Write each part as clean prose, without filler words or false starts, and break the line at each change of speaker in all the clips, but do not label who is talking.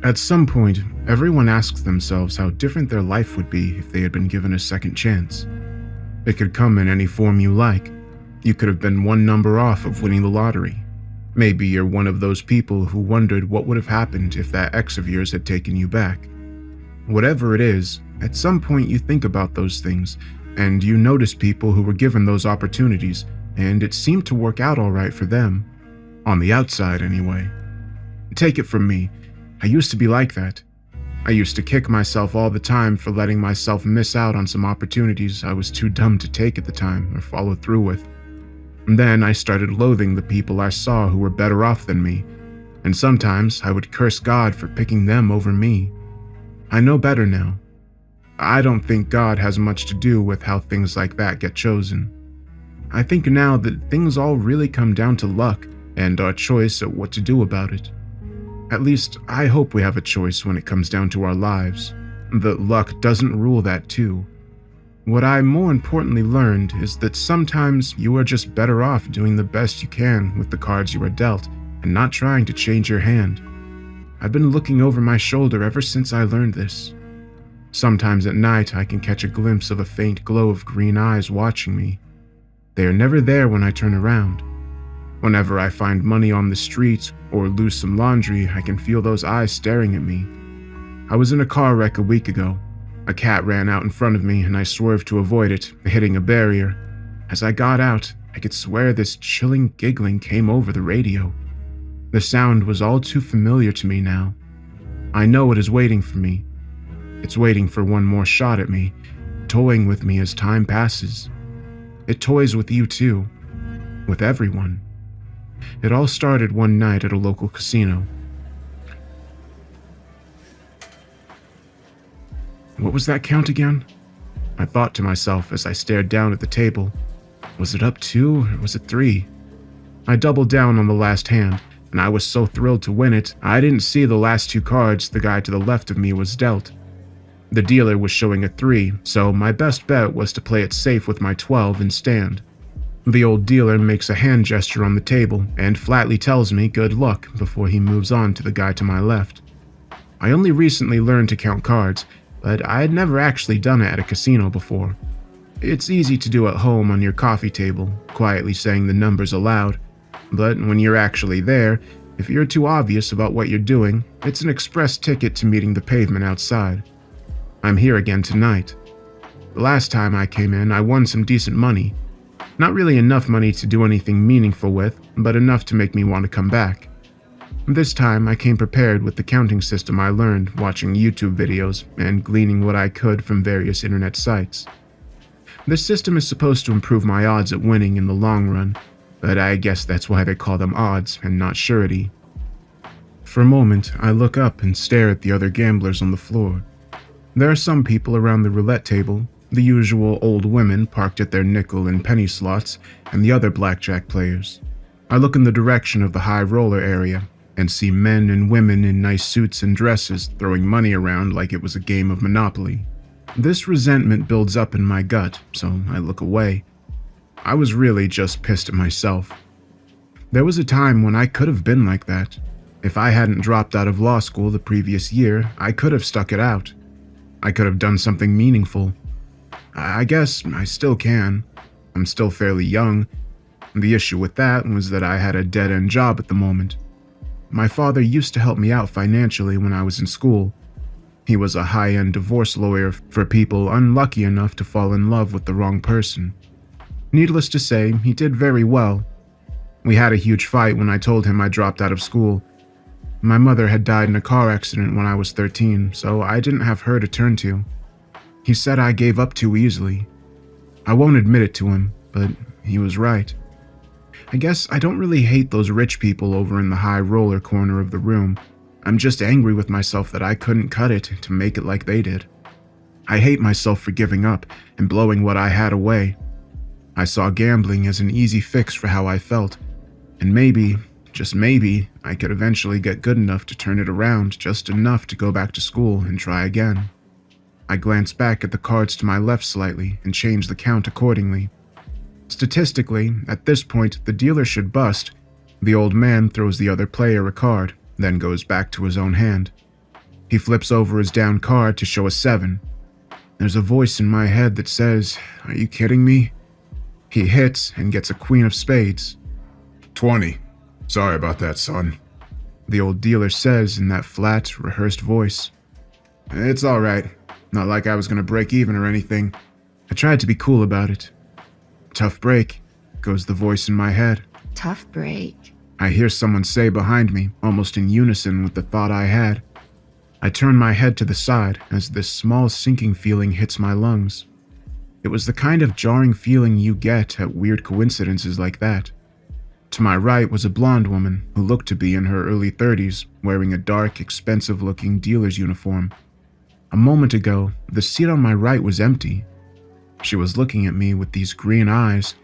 At some point, everyone asks themselves how different their life would be if they had been given a second chance. It could come in any form you like. You could have been one number off of winning the lottery. Maybe you're one of those people who wondered what would have happened if that ex of yours had taken you back. Whatever it is, at some point you think about those things, and you notice people who were given those opportunities, and it seemed to work out all right for them. On the outside, anyway. Take it from me, I used to be like that. I used to kick myself all the time for letting myself miss out on some opportunities I was too dumb to take at the time or follow through with. And then I started loathing the people I saw who were better off than me, and sometimes I would curse God for picking them over me. I know better now. I don't think God has much to do with how things like that get chosen. I think now that things all really come down to luck and our choice at what to do about it. At least, I hope we have a choice when it comes down to our lives. That luck doesn't rule that too. What I more importantly learned is that sometimes you are just better off doing the best you can with the cards you are dealt and not trying to change your hand. I've been looking over my shoulder ever since I learned this. Sometimes at night I can catch a glimpse of a faint glow of green eyes watching me. They are never there when I turn around. Whenever I find money on the street or lose some laundry, I can feel those eyes staring at me. I was in a car wreck a week ago. A cat ran out in front of me and I swerved to avoid it, hitting a barrier. As I got out, I could swear this chilling giggling came over the radio. The sound was all too familiar to me now. I know it is waiting for me. It's waiting for one more shot at me, toying with me as time passes. It toys with you too, with everyone. It all started one night at a local casino. What was that count again? I thought to myself as I stared down at the table. Was it up 2 or was it 3? I doubled down on the last hand, and I was so thrilled to win it, I didn't see the last 2 cards the guy to the left of me was dealt. The dealer was showing a 3, so my best bet was to play it safe with my 12 and stand. The old dealer makes a hand gesture on the table and flatly tells me good luck before he moves on to the guy to my left. I only recently learned to count cards, but I had never actually done it at a casino before. It's easy to do at home on your coffee table, quietly saying the numbers aloud, but when you're actually there, if you're too obvious about what you're doing, it's an express ticket to meeting the pavement outside. I'm here again tonight. The last time I came in, I won some decent money. Not really enough money to do anything meaningful with, but enough to make me want to come back. This time I came prepared with the counting system I learned watching YouTube videos and gleaning what I could from various internet sites. This system is supposed to improve my odds at winning in the long run, but I guess that's why they call them odds and not surety. For a moment, I look up and stare at the other gamblers on the floor. There are some people around the roulette table, the usual old women parked at their nickel and penny slots, and the other blackjack players. I look in the direction of the high roller area and see men and women in nice suits and dresses throwing money around like it was a game of Monopoly. This resentment builds up in my gut, so I look away. I was really just pissed at myself. There was a time when I could have been like that. If I hadn't dropped out of law school the previous year, I could have stuck it out. I could have done something meaningful. I guess I still can. I'm still fairly young. The issue with that was that I had a dead-end job at the moment. My father used to help me out financially when I was in school. He was a high-end divorce lawyer for people unlucky enough to fall in love with the wrong person. Needless to say, he did very well. We had a huge fight when I told him I dropped out of school. My mother had died in a car accident when I was 13, so I didn't have her to turn to. He said I gave up too easily. I won't admit it to him, but he was right. I guess I don't really hate those rich people over in the high roller corner of the room. I'm just angry with myself that I couldn't cut it to make it like they did. I hate myself for giving up and blowing what I had away. I saw gambling as an easy fix for how I felt, and maybe, just maybe, I could eventually get good enough to turn it around just enough to go back to school and try again. I glanced back at the cards to my left slightly and changed the count accordingly. Statistically, at this point, the dealer should bust. The old man throws the other player a card, then goes back to his own hand. He flips over his down card to show a 7. There's a voice in my head that says, "Are you kidding me?" He hits and gets a queen of spades.
20. Sorry about that, son.
The old dealer says in that flat, rehearsed voice. It's all right. Not like I was going to break even or anything. I tried to be cool about it. Tough break, goes the voice in my head.
Tough break.
I hear someone say behind me, almost in unison with the thought I had. I turn my head to the side as this small sinking feeling hits my lungs. It was the kind of jarring feeling you get at weird coincidences like that. To my right was a blonde woman who looked to be in her early 30s, wearing a dark, expensive-looking dealer's uniform. A moment ago, the seat on my right was empty. She was looking at me with these green eyes.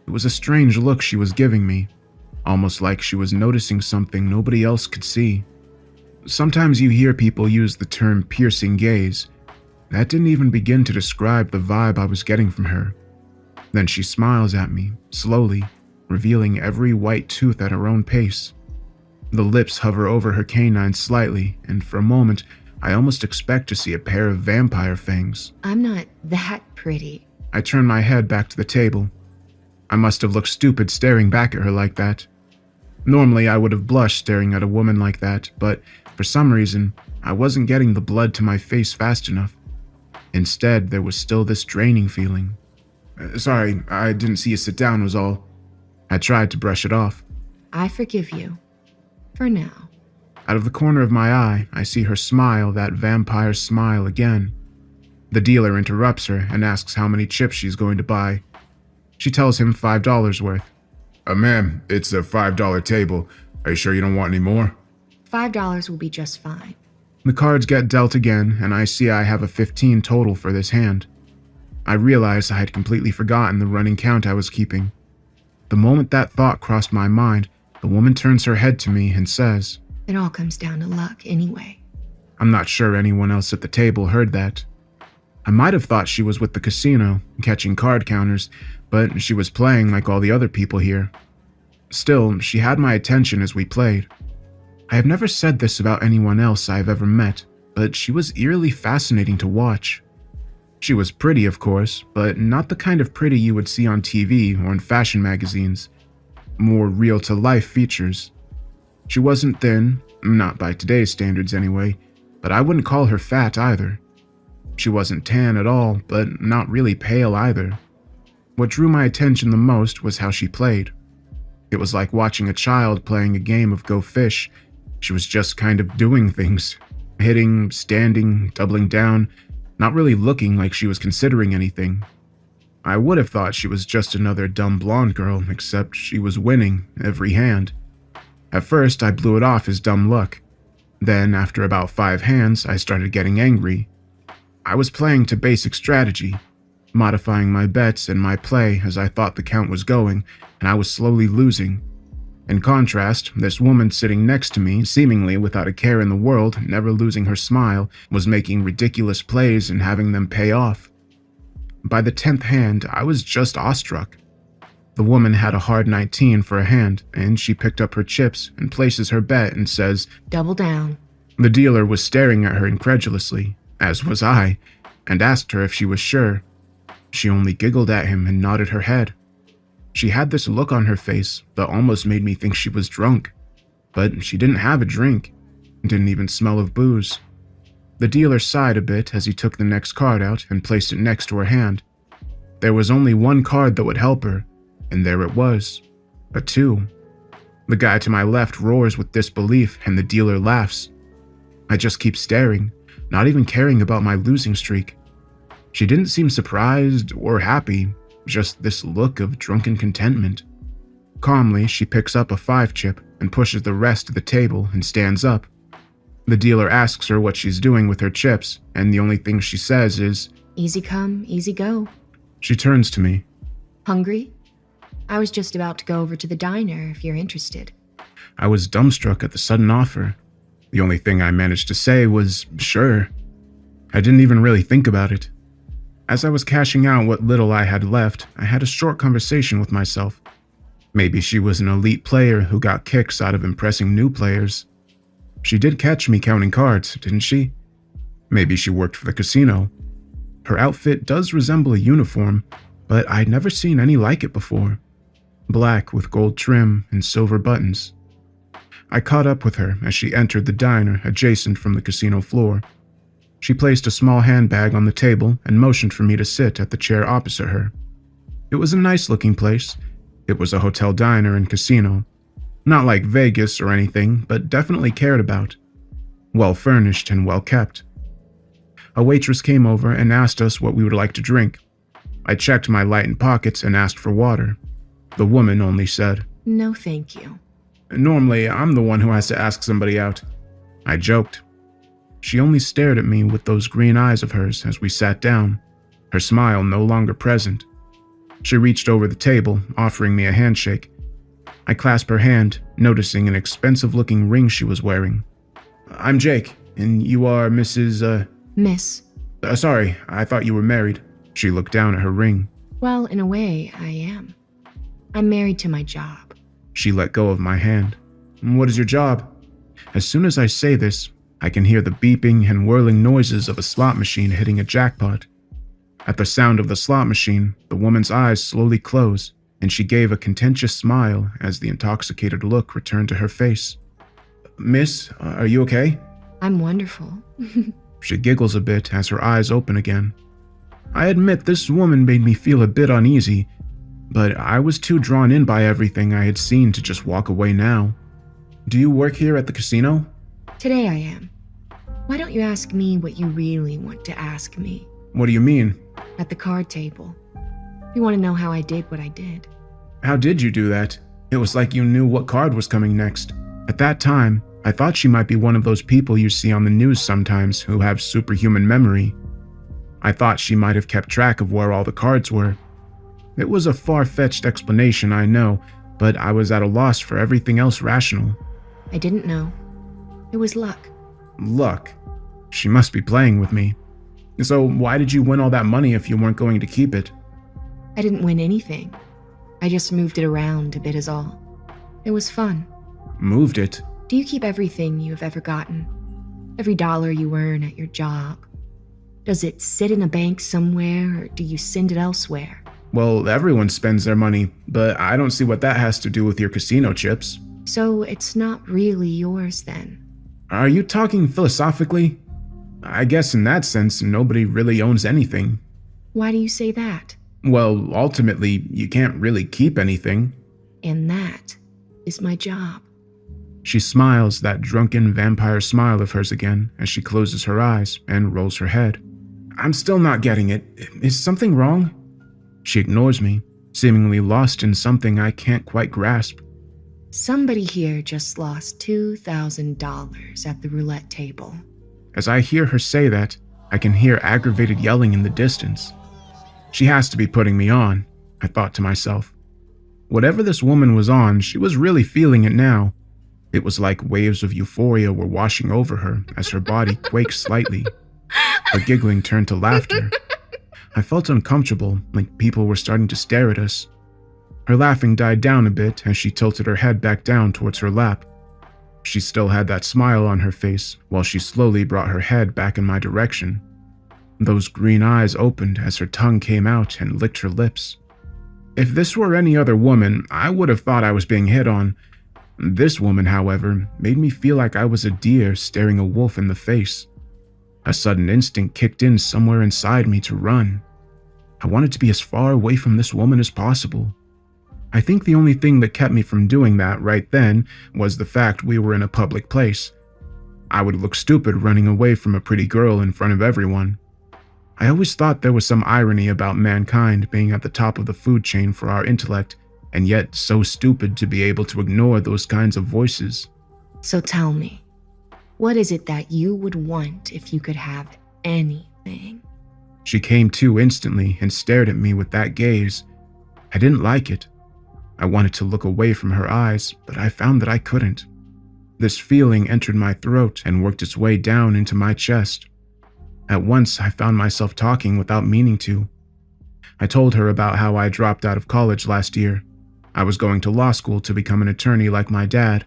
It was a strange look she was giving me, almost like she was noticing something nobody else could see. Sometimes you hear people use the term piercing gaze. That didn't even begin to describe the vibe I was getting from her. Then she smiles at me, slowly, revealing every white tooth at her own pace. The lips hover over her canine slightly, and for a moment, I almost expect to see a pair of vampire fangs.
I'm not that pretty.
I turn my head back to the table. I must have looked stupid staring back at her like that. Normally, I would have blushed staring at a woman like that, but for some reason, I wasn't getting the blood to my face fast enough. Instead, there was still this draining feeling. Sorry, I didn't see you sit down was all. I tried to brush it off.
I forgive you. For now.
Out of the corner of my eye, I see her smile, that vampire smile again. The dealer interrupts her and asks how many chips she's going to buy. She tells him $5 worth.
Ma'am, it's a $5 table. Are you sure you don't want any more?
$5 will be just fine.
The cards get dealt again, and I see I have a 15 total for this hand. I realize I had completely forgotten the running count I was keeping. The moment that thought crossed my mind, the woman turns her head to me and says,
It all comes down to luck anyway.
I'm not sure anyone else at the table heard that. I might have thought she was with the casino, catching card counters, but she was playing like all the other people here. Still, she had my attention as we played. I have never said this about anyone else I have ever met, but she was eerily fascinating to watch. She was pretty, of course, but not the kind of pretty you would see on TV or in fashion magazines. More real-to-life features. She wasn't thin, not by today's standards anyway, but I wouldn't call her fat either. She wasn't tan at all, but not really pale either. What drew my attention the most was how she played. It was like watching a child playing a game of Go Fish. She was just kind of doing things. Hitting, standing, doubling down, not really looking like she was considering anything. I would have thought she was just another dumb blonde girl, except she was winning every hand. At first, I blew it off as dumb luck. Then, after about 5 hands, I started getting angry. I was playing to basic strategy, modifying my bets and my play as I thought the count was going, and I was slowly losing. In contrast, this woman sitting next to me, seemingly without a care in the world, never losing her smile, was making ridiculous plays and having them pay off. By the 10th hand, I was just awestruck. The woman had a hard 19 for a hand, and she picked up her chips and places her bet and says,
Double down.
The dealer was staring at her incredulously, as was I, and asked her if she was sure. She only giggled at him and nodded her head. She had this look on her face that almost made me think she was drunk, but she didn't have a drink, didn't even smell of booze. The dealer sighed a bit as he took the next card out and placed it next to her hand. There was only one card that would help her, and there it was, a 2. The guy to my left roars with disbelief and the dealer laughs. I just keep staring, not even caring about my losing streak. She didn't seem surprised or happy, just this look of drunken contentment. Calmly, she picks up a 5 chip and pushes the rest to the table and stands up. The dealer asks her what she's doing with her chips, and the only thing she says is,
Easy come, easy go.
She turns to me.
Hungry? I was just about to go over to the diner if you're interested.
I was dumbstruck at the sudden offer. The only thing I managed to say was, sure. I didn't even really think about it. As I was cashing out what little I had left, I had a short conversation with myself. Maybe she was an elite player who got kicks out of impressing new players. She did catch me counting cards, didn't she? Maybe she worked for the casino. Her outfit does resemble a uniform, but I'd never seen any like it before. Black with gold trim and silver buttons. I caught up with her as she entered the diner adjacent from the casino floor. She placed a small handbag on the table and motioned for me to sit at the chair opposite her. It was a nice-looking place. It was a hotel diner and casino. Not like Vegas or anything, but definitely cared about. Well-furnished and well-kept. A waitress came over and asked us what we would like to drink. I checked my lightened pockets and asked for water. The woman only said,
"No, thank you."
"Normally, I'm the one who has to ask somebody out." I joked. She only stared at me with those green eyes of hers as we sat down, her smile no longer present. She reached over the table, offering me a handshake. I clasped her hand, noticing an expensive-looking ring she was wearing. "I'm Jake, and you are Mrs.
Miss.
Sorry, I thought you were married." She looked down at her ring.
Well, in a way, I am. I'm married to my job.
She let go of my hand. "What is your job?" As soon as I say this, I can hear the beeping and whirling noises of a slot machine hitting a jackpot. At the sound of the slot machine, the woman's eyes slowly close, and she gave a contentious smile as the intoxicated look returned to her face. "Miss, are you okay?"
I'm wonderful.
She giggles a bit as her eyes open again. I admit this woman made me feel a bit uneasy, but I was too drawn in by everything I had seen to just walk away now. "Do you work here at the casino?"
Today I am. Why don't you ask me what you really want to ask me?
"What do you mean?"
At the card table. You want to know how I did what I did.
"How did you do that?" It was like you knew what card was coming next. At that time, I thought she might be one of those people you see on the news sometimes who have superhuman memory. I thought she might have kept track of where all the cards were. It was a far-fetched explanation, I know, but I was at a loss for everything else rational.
I didn't know. It was luck.
Luck. She must be playing with me. So why did you win all that money if you weren't going to keep it?
I didn't win anything. I just moved it around a bit is all. It was fun.
Moved it?
Do you keep everything you have ever gotten? Every dollar you earn at your job? Does it sit in a bank somewhere, or do you send it elsewhere?
Well, everyone spends their money, but I don't see what that has to do with your casino chips.
So it's not really yours then?
Are you talking philosophically? I guess in that sense, nobody really owns anything.
Why do you say that?
Well, ultimately, you can't really keep anything.
And that is my job.
She smiles that drunken vampire smile of hers again as she closes her eyes and rolls her head. I'm still not getting it. Is something wrong? She ignores me, seemingly lost in something I can't quite grasp.
Somebody here just lost $2,000 at the roulette table.
As I hear her say that, I can hear aggravated yelling in the distance. She has to be putting me on, I thought to myself. Whatever this woman was on, she was really feeling it now. It was like waves of euphoria were washing over her as her body quaked slightly. Her giggling turned to laughter. I felt uncomfortable, like people were starting to stare at us. Her laughing died down a bit as she tilted her head back down towards her lap. She still had that smile on her face while she slowly brought her head back in my direction. Those green eyes opened as her tongue came out and licked her lips. If this were any other woman, I would have thought I was being hit on. This woman, however, made me feel like I was a deer staring a wolf in the face. A sudden instinct kicked in somewhere inside me to run. I wanted to be as far away from this woman as possible. I think the only thing that kept me from doing that right then was the fact we were in a public place. I would look stupid running away from a pretty girl in front of everyone. I always thought there was some irony about mankind being at the top of the food chain for our intellect, and yet so stupid to be able to ignore those kinds of voices.
So tell me, what is it that you would want if you could have anything?
She came to instantly and stared at me with that gaze. I didn't like it. I wanted to look away from her eyes, but I found that I couldn't. This feeling entered my throat and worked its way down into my chest. At once, I found myself talking without meaning to. I told her about how I dropped out of college last year. I was going to law school to become an attorney like my dad,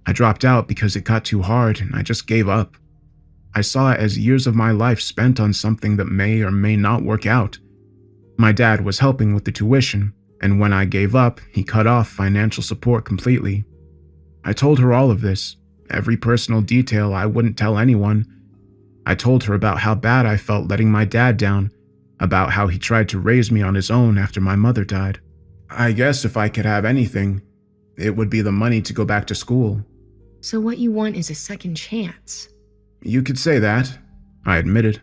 I dropped out because it got too hard and I just gave up. I saw it as years of my life spent on something that may or may not work out. My dad was helping with the tuition, and when I gave up, he cut off financial support completely. I told her all of this, every personal detail I wouldn't tell anyone. I told her about how bad I felt letting my dad down, about how he tried to raise me on his own after my mother died. I guess if I could have anything, it would be the money to go back to school.
So what you want is a second chance.
You could say that, I admitted.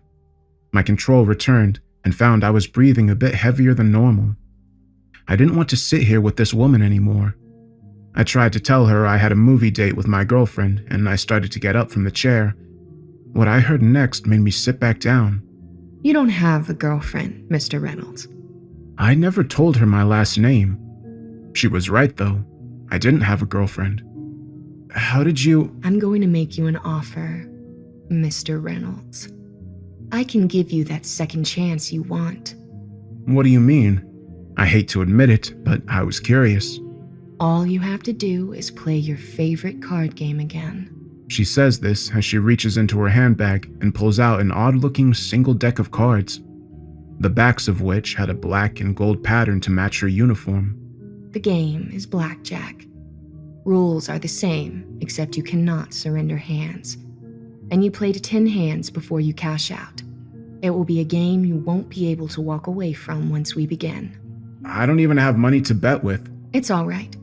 My control returned and found I was breathing a bit heavier than normal. I didn't want to sit here with this woman anymore. I tried to tell her I had a movie date with my girlfriend, and I started to get up from the chair. What I heard next made me sit back down.
You don't have a girlfriend, Mr. Reynolds.
I never told her my last name. She was right, though. I didn't have a girlfriend. How did you...
I'm going to make you an offer, Mr. Reynolds. I can give you that second chance you want.
What do you mean? I hate to admit it, but I was curious.
All you have to do is play your favorite card game again.
She says this as she reaches into her handbag and pulls out an odd-looking single deck of cards, the backs of which had a black and gold pattern to match her uniform.
The game is blackjack. Rules are the same, except you cannot surrender hands. And you play to 10 hands before you cash out. It will be a game you won't be able to walk away from once we begin.
I don't even have money to bet with.
It's all right.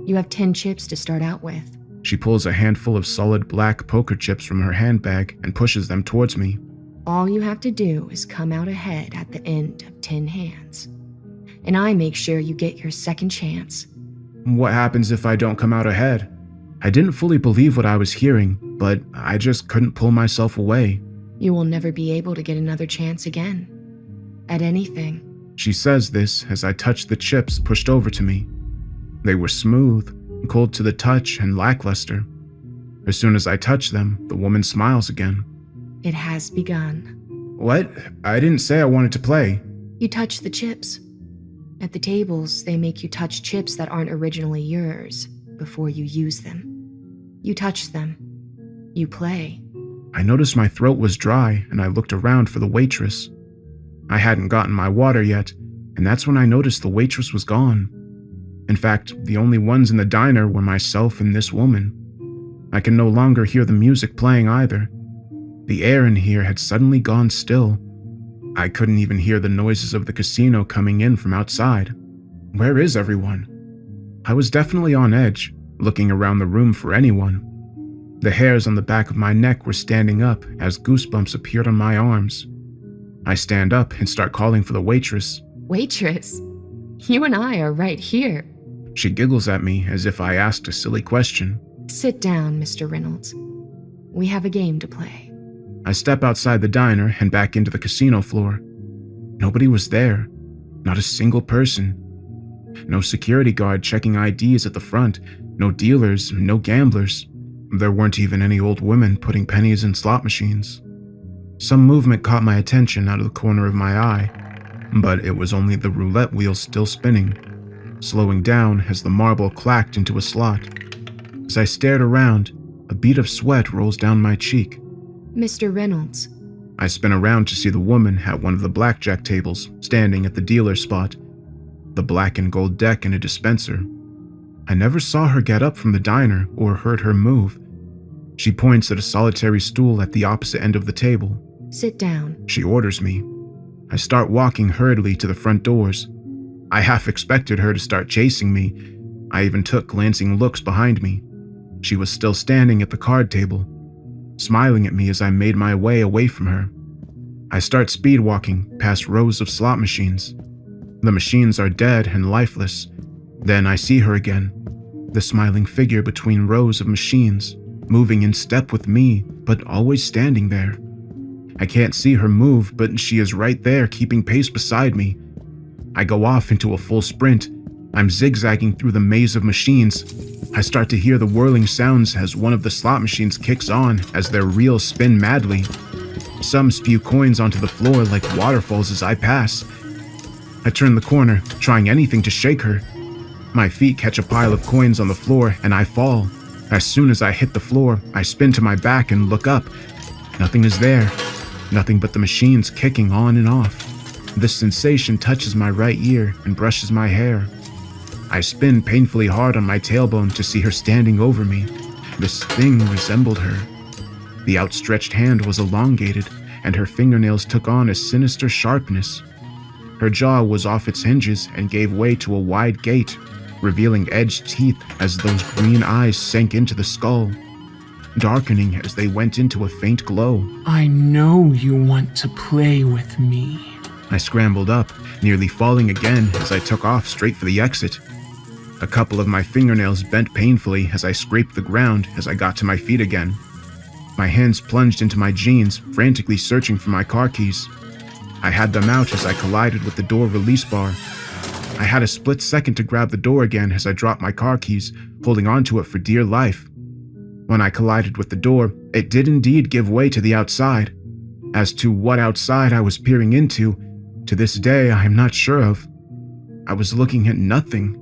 You have 10 chips to start out with.
She pulls a handful of solid black poker chips from her handbag and pushes them towards me.
All you have to do is come out ahead at the end of 10 hands. And I make sure you get your second chance.
What happens if I don't come out ahead? I didn't fully believe what I was hearing, but I just couldn't pull myself away.
You will never be able to get another chance again. At anything.
She says this as I touch the chips pushed over to me. They were smooth, cold to the touch, and lackluster. As soon as I touch them, the woman smiles again.
It has begun.
What? I didn't say I wanted to play.
You touch the chips. At the tables, they make you touch chips that aren't originally yours before you use them. You touch them. You play.
I noticed my throat was dry, and I looked around for the waitress. I hadn't gotten my water yet, and that's when I noticed the waitress was gone. In fact, the only ones in the diner were myself and this woman. I can no longer hear the music playing either. The air in here had suddenly gone still. I couldn't even hear the noises of the casino coming in from outside. Where is everyone? I was definitely on edge, looking around the room for anyone. The hairs on the back of my neck were standing up as goosebumps appeared on my arms. I stand up and start calling for the waitress.
Waitress, you and I are right here.
She giggles at me as if I asked a silly question.
Sit down, Mr. Reynolds. We have a game to play.
I step outside the diner and back into the casino floor. Nobody was there. Not a single person. No security guard checking IDs at the front. No dealers, no gamblers. There weren't even any old women putting pennies in slot machines. Some movement caught my attention out of the corner of my eye, but it was only the roulette wheel still spinning, slowing down as the marble clacked into a slot. As I stared around, a bead of sweat rolls down my cheek.
Mr. Reynolds.
I spin around to see the woman at one of the blackjack tables, standing at the dealer spot, the black and gold deck in a dispenser. I never saw her get up from the diner or heard her move. She points at a solitary stool at the opposite end of the table.
Sit down.
She orders me. I start walking hurriedly to the front doors. I half expected her to start chasing me. I even took glancing looks behind me. She was still standing at the card table, smiling at me as I made my way away from her. I start speed walking past rows of slot machines. The machines are dead and lifeless. Then I see her again, the smiling figure between rows of machines, moving in step with me, but always standing there. I can't see her move, but she is right there keeping pace beside me. I go off into a full sprint. I'm zigzagging through the maze of machines. I start to hear the whirling sounds as one of the slot machines kicks on as their reels spin madly. Some spew coins onto the floor like waterfalls as I pass. I turn the corner, trying anything to shake her. My feet catch a pile of coins on the floor and I fall. As soon as I hit the floor, I spin to my back and look up. Nothing is there. Nothing but the machines kicking on and off. This sensation touches my right ear and brushes my hair. I spin painfully hard on my tailbone to see her standing over me. This thing resembled her. The outstretched hand was elongated, and her fingernails took on a sinister sharpness. Her jaw was off its hinges and gave way to a wide gate, revealing edged teeth as those green eyes sank into the skull, darkening as they went into a faint glow.
I know you want to play with me.
I scrambled up, nearly falling again as I took off straight for the exit. A couple of my fingernails bent painfully as I scraped the ground as I got to my feet again. My hands plunged into my jeans, frantically searching for my car keys. I had them out as I collided with the door release bar. I had a split second to grab the door again as I dropped my car keys, holding onto it for dear life. When I collided with the door, it did indeed give way to the outside. As to what outside I was peering into, to this day I am not sure of. I was looking at nothing.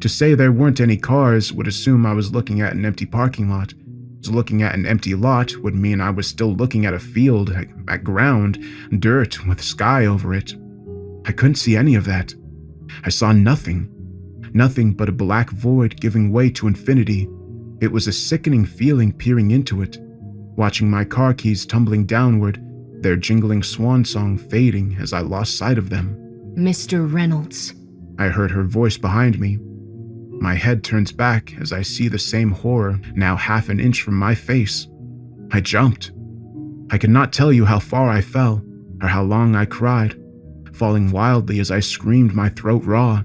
To say there weren't any cars would assume I was looking at an empty parking lot. Looking at an empty lot would mean I was still looking at a field, at ground, dirt with sky over it. I couldn't see any of that. I saw nothing. Nothing but a black void giving way to infinity. It was a sickening feeling peering into it, watching my car keys tumbling downward, their jingling swan song fading as I lost sight of them.
Mr. Reynolds.
I heard her voice behind me. My head turns back as I see the same horror now half an inch from my face. I jumped. I could not tell you how far I fell or how long I cried, falling wildly as I screamed, my throat raw.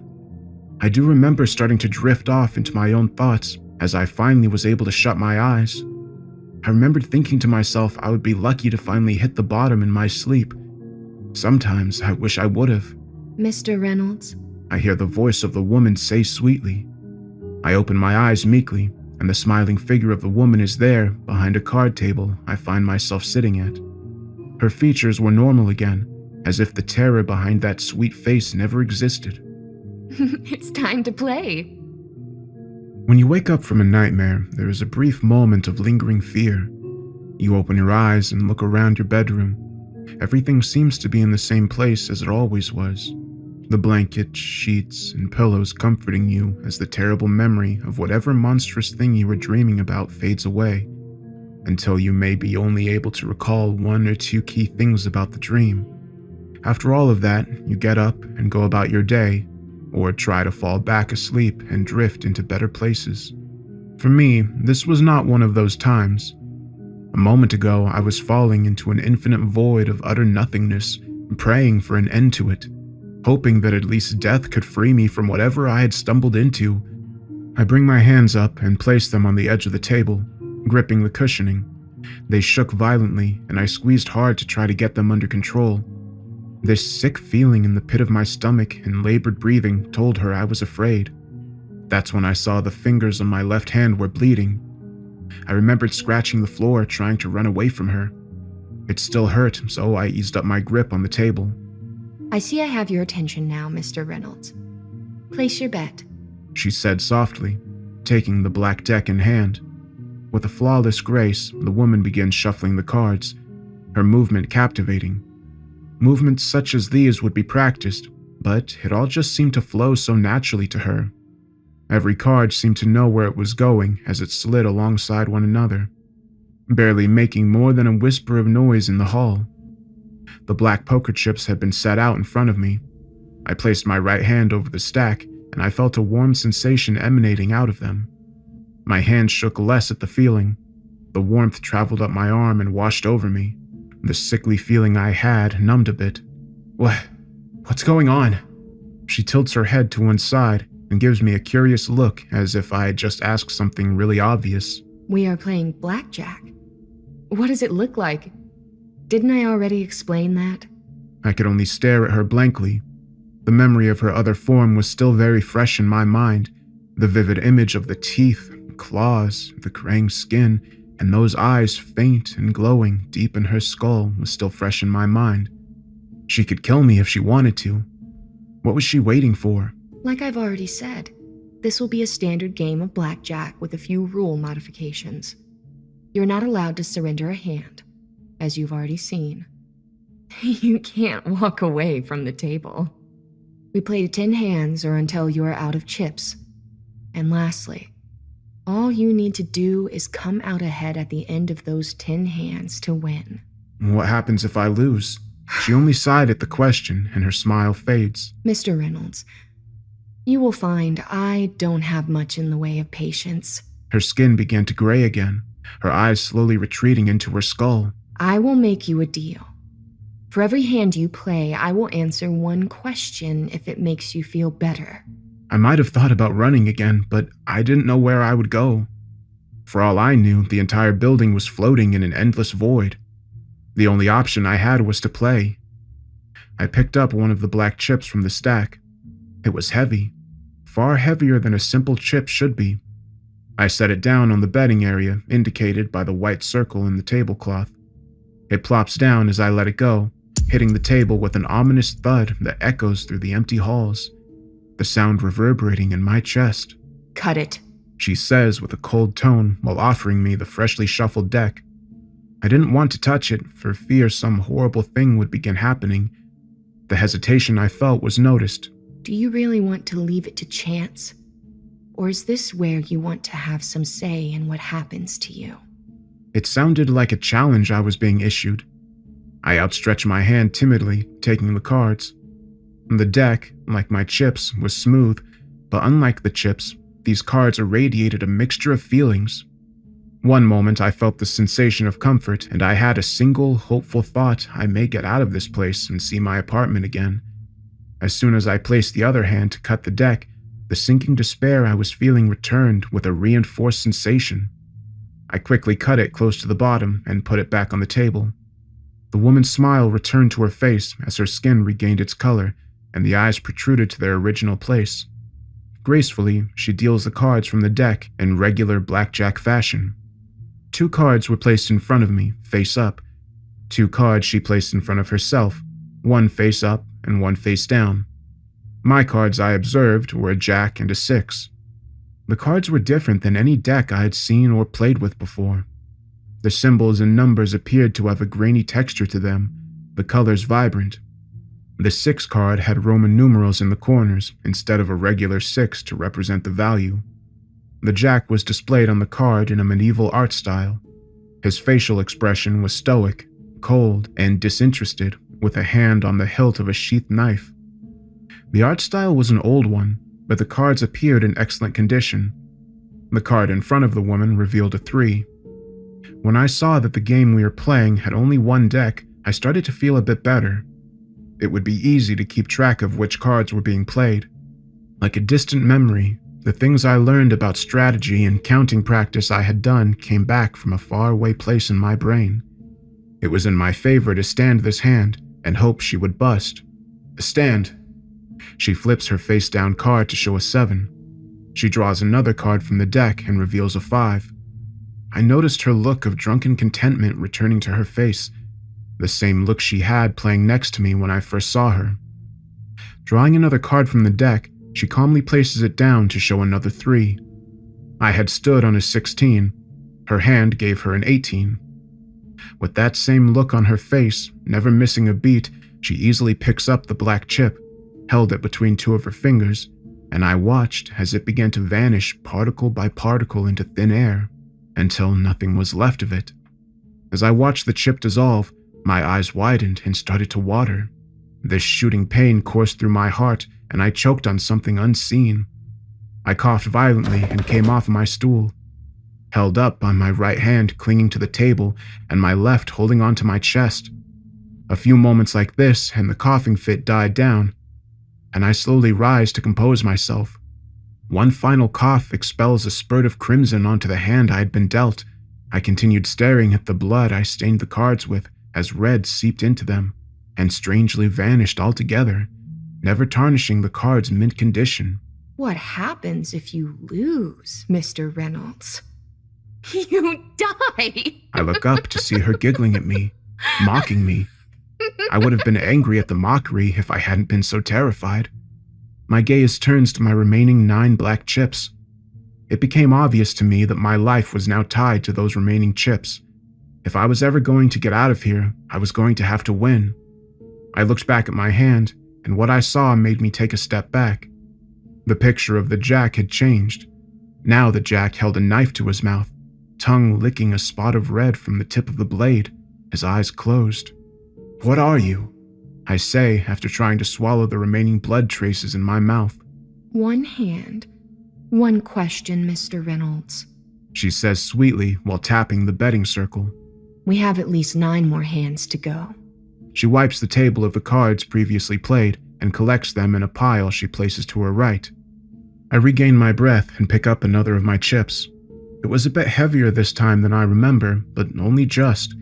I do remember starting to drift off into my own thoughts as I finally was able to shut my eyes. I remembered thinking to myself I would be lucky to finally hit the bottom in my sleep. Sometimes I wish I would have.
Mr. Reynolds.
I hear the voice of the woman say sweetly. I open my eyes meekly, and the smiling figure of the woman is there, behind a card table I find myself sitting at. Her features were normal again, as if the terror behind that sweet face never existed.
It's time to play.
When you wake up from a nightmare, there is a brief moment of lingering fear. You open your eyes and look around your bedroom. Everything seems to be in the same place as it always was. The blankets, sheets, and pillows comforting you as the terrible memory of whatever monstrous thing you were dreaming about fades away, until you may be only able to recall one or two key things about the dream. After all of that, you get up and go about your day, or try to fall back asleep and drift into better places. For me, this was not one of those times. A moment ago, I was falling into an infinite void of utter nothingness, praying for an end to it, hoping that at least death could free me from whatever I had stumbled into. I bring my hands up and place them on the edge of the table, gripping the cushioning. They shook violently, and I squeezed hard to try to get them under control. This sick feeling in the pit of my stomach and labored breathing told her I was afraid. That's when I saw the fingers on my left hand were bleeding. I remembered scratching the floor, trying to run away from her. It still hurt, so I eased up my grip on the table.
I see I have your attention now, Mr. Reynolds. Place your bet.
She said softly, taking the black deck in hand. With a flawless grace, the woman began shuffling the cards, her movement captivating. Movements such as these would be practiced, but it all just seemed to flow so naturally to her. Every card seemed to know where it was going as it slid alongside one another, barely making more than a whisper of noise in the hall. The black poker chips had been set out in front of me. I placed my right hand over the stack, and I felt a warm sensation emanating out of them. My hand shook less at the feeling. The warmth traveled up my arm and washed over me. The sickly feeling I had numbed a bit. What's going on? She tilts her head to one side and gives me a curious look as if I had just asked something really obvious.
We are playing blackjack. What does it look like? Didn't I already explain that?
I could only stare at her blankly. The memory of her other form was still very fresh in my mind. The vivid image of the teeth, claws, the graying skin, and those eyes faint and glowing deep in her skull was still fresh in my mind. She could kill me if she wanted to. What was she waiting for?
Like I've already said, This will be a standard game of blackjack with a few rule modifications. You're not allowed to surrender a hand, as you've already seen. You can't walk away from the table. We play to 10 hands or until you're out of chips. And lastly, all you need to do is come out ahead at the end of those 10 hands to win.
What happens if I lose? She only sighed at the question, and her smile fades.
Mr. Reynolds, you will find I don't have much in the way of patience.
Her skin began to gray again, her eyes slowly retreating into her skull.
I will make you a deal. For every hand you play, I will answer one question if it makes you feel better.
I might have thought about running again, but I didn't know where I would go. For all I knew, the entire building was floating in an endless void. The only option I had was to play. I picked up one of the black chips from the stack. It was heavy, far heavier than a simple chip should be. I set it down on the bedding area, indicated by the white circle in the tablecloth. It plops down as I let it go, hitting the table with an ominous thud that echoes through the empty halls, the sound reverberating in my chest.
Cut it,
She says with a cold tone while offering me the freshly shuffled deck. I didn't want to touch it for fear some horrible thing would begin happening. The hesitation I felt was noticed.
Do you really want to leave it to chance? Or is this where you want to have some say in what happens to you?
It sounded like a challenge I was being issued. I outstretched my hand timidly, taking the cards. The deck, like my chips, was smooth, but unlike the chips, these cards irradiated a mixture of feelings. One moment I felt the sensation of comfort, and I had a single, hopeful thought I may get out of this place and see my apartment again. As soon as I placed the other hand to cut the deck, the sinking despair I was feeling returned with a reinforced sensation. I quickly cut it close to the bottom and put it back on the table. The woman's smile returned to her face as her skin regained its color and the eyes protruded to their original place. Gracefully, she deals the cards from the deck in regular blackjack fashion. 2 cards were placed in front of me, face up. 2 cards she placed in front of herself, one face up and one face down. My cards, I observed, were a jack and a 6. The cards were different than any deck I had seen or played with before. The symbols and numbers appeared to have a grainy texture to them, the colors vibrant. The 6 card had Roman numerals in the corners instead of a regular 6 to represent the value. The jack was displayed on the card in a medieval art style. His facial expression was stoic, cold, and disinterested, with a hand on the hilt of a sheath knife. The art style was an old one, but the cards appeared in excellent condition. The card in front of the woman revealed a 3. When I saw that the game we were playing had only one deck, I started to feel a bit better. It would be easy to keep track of which cards were being played. Like a distant memory, the things I learned about strategy and counting practice I had done came back from a faraway place in my brain. It was in my favor to stand this hand and hope she would bust. Stand. She flips her face-down card to show a 7. She draws another card from the deck and reveals a 5. I noticed her look of drunken contentment returning to her face, the same look she had playing next to me when I first saw her. Drawing another card from the deck, she calmly places it down to show another 3. I had stood on a 16. Her hand gave her an 18. With that same look on her face, never missing a beat, she easily picks up the black chip, held it between 2 of her fingers, and I watched as it began to vanish particle by particle into thin air, until nothing was left of it. As I watched the chip dissolve, my eyes widened and started to water. This shooting pain coursed through my heart, and I choked on something unseen. I coughed violently and came off my stool, held up by my right hand clinging to the table and my left holding onto my chest. A few moments like this and the coughing fit died down, and I slowly rise to compose myself. One final cough expels a spurt of crimson onto the hand I had been dealt. I continued staring at the blood I stained the cards with as red seeped into them, and strangely vanished altogether, never tarnishing the card's mint condition.
What happens if you lose, Mr. Reynolds? You die!
I look up to see her giggling at me, mocking me. I would have been angry at the mockery if I hadn't been so terrified. My gaze turns to my remaining 9 black chips. It became obvious to me that my life was now tied to those remaining chips. If I was ever going to get out of here, I was going to have to win. I looked back at my hand, and what I saw made me take a step back. The picture of the Jack had changed. Now the Jack held a knife to his mouth, tongue licking a spot of red from the tip of the blade, his eyes closed. "What are you?" I say after trying to swallow the remaining blood traces in my mouth.
One hand. One question, Mr. Reynolds.
She says sweetly while tapping the betting circle.
We have at least 9 more hands to go.
She wipes the table of the cards previously played and collects them in a pile she places to her right. I regain my breath and pick up another of my chips. It was a bit heavier this time than I remember, but only just.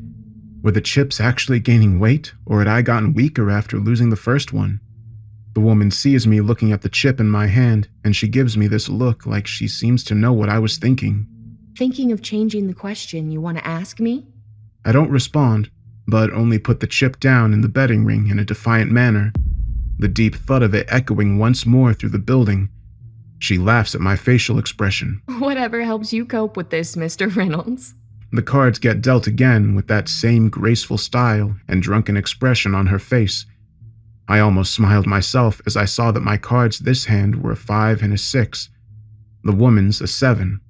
Were the chips actually gaining weight, or had I gotten weaker after losing the first one? The woman sees me looking at the chip in my hand, and she gives me this look like she seems to know what I was thinking.
Thinking of changing the question you want to ask me?
I don't respond, but only put the chip down in the betting ring in a defiant manner, the deep thud of it echoing once more through the building. She laughs at my facial expression.
Whatever helps you cope with this, Mr. Reynolds.
The cards get dealt again with that same graceful style and drunken expression on her face. I almost smiled myself as I saw that my cards this hand were a 5 and a 6, the woman's a 7.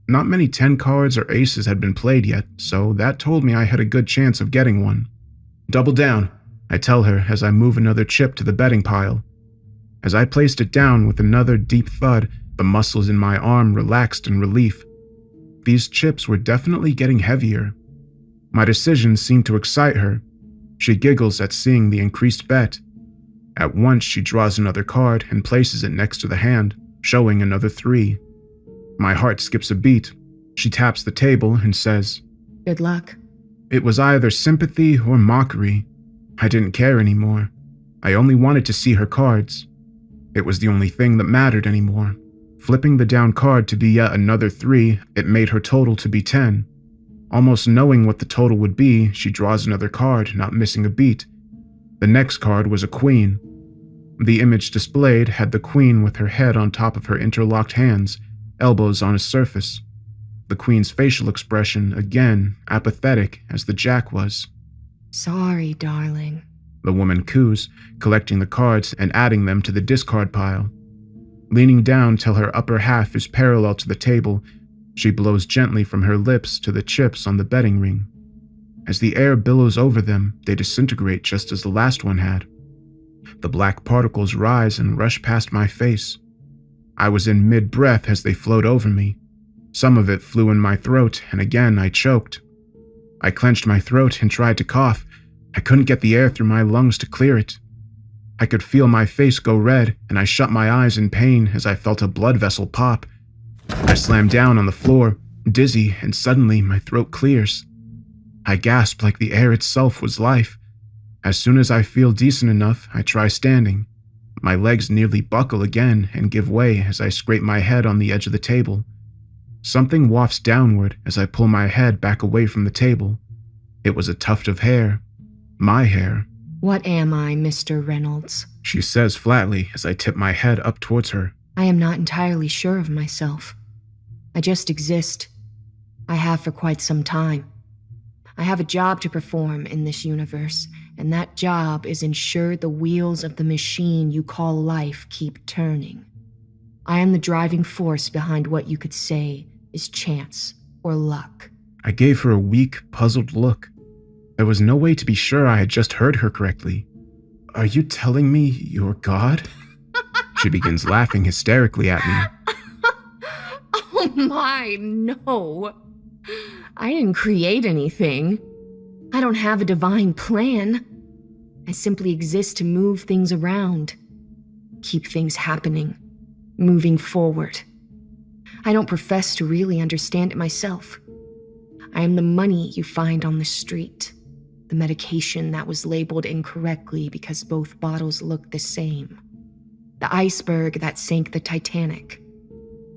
Not many 10 cards or aces had been played yet, so that told me I had a good chance of getting one. "Double down," I tell her as I move another chip to the betting pile. As I placed it down with another deep thud, the muscles in my arm relaxed in relief. These chips were definitely getting heavier. My decision seemed to excite her. She giggles at seeing the increased bet. At once she draws another card and places it next to the hand, showing another 3. My heart skips a beat. She taps the table and says,
Good luck.
It was either sympathy or mockery. I didn't care anymore. I only wanted to see her cards. It was the only thing that mattered anymore. Flipping the down card to be yet another 3, it made her total to be 10. Almost knowing what the total would be, she draws another card, not missing a beat. The next card was a queen. The image displayed had the queen with her head on top of her interlocked hands, elbows on a surface. The queen's facial expression, again, apathetic as the jack was.
Sorry, darling.
The woman coos, collecting the cards and adding them to the discard pile. Leaning down till her upper half is parallel to the table, she blows gently from her lips to the chips on the betting ring. As the air billows over them, they disintegrate just as the last one had. The black particles rise and rush past my face. I was in mid-breath as they flowed over me. Some of it flew in my throat, and again I choked. I clenched my throat and tried to cough. I couldn't get the air through my lungs to clear it. I could feel my face go red, and I shut my eyes in pain as I felt a blood vessel pop. I slammed down on the floor, dizzy, and suddenly my throat clears. I gasp like the air itself was life. As soon as I feel decent enough, I try standing. My legs nearly buckle again and give way as I scrape my head on the edge of the table. Something wafts downward as I pull my head back away from the table. It was a tuft of hair. My hair.
What am I, Mr. Reynolds?
She says flatly as I tip my head up towards her.
I am not entirely sure of myself. I just exist. I have for quite some time. I have a job to perform in this universe, and that job is ensure the wheels of the machine you call life keep turning. I am the driving force behind what you could say is chance or luck.
I gave her a weak, puzzled look. There was no way to be sure I had just heard her correctly. Are you telling me you're God? She begins laughing hysterically at me.
Oh my, no. I didn't create anything. I don't have a divine plan. I simply exist to move things around, keep things happening, moving forward. I don't profess to really understand it myself. I am the money you find on the street, the medication that was labeled incorrectly because both bottles look the same, the iceberg that sank the Titanic,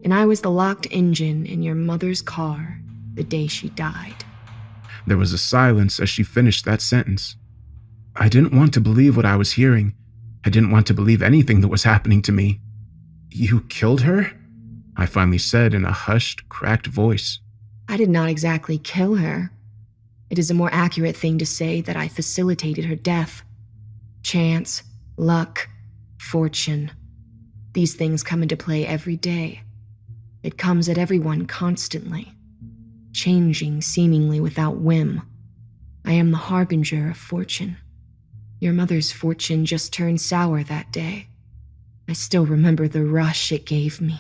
and I was the locked engine in your mother's car the day she died.
There was a silence as she finished that sentence. I didn't want to believe what I was hearing. I didn't want to believe anything that was happening to me. "You killed her?" I finally said in a hushed, cracked voice.
I did not exactly kill her. It is a more accurate thing to say that I facilitated her death. Chance, luck, fortune. These things come into play every day. It comes at everyone constantly, changing seemingly without whim. I am the harbinger of fortune. Your mother's fortune just turned sour that day. I still remember the rush it gave me,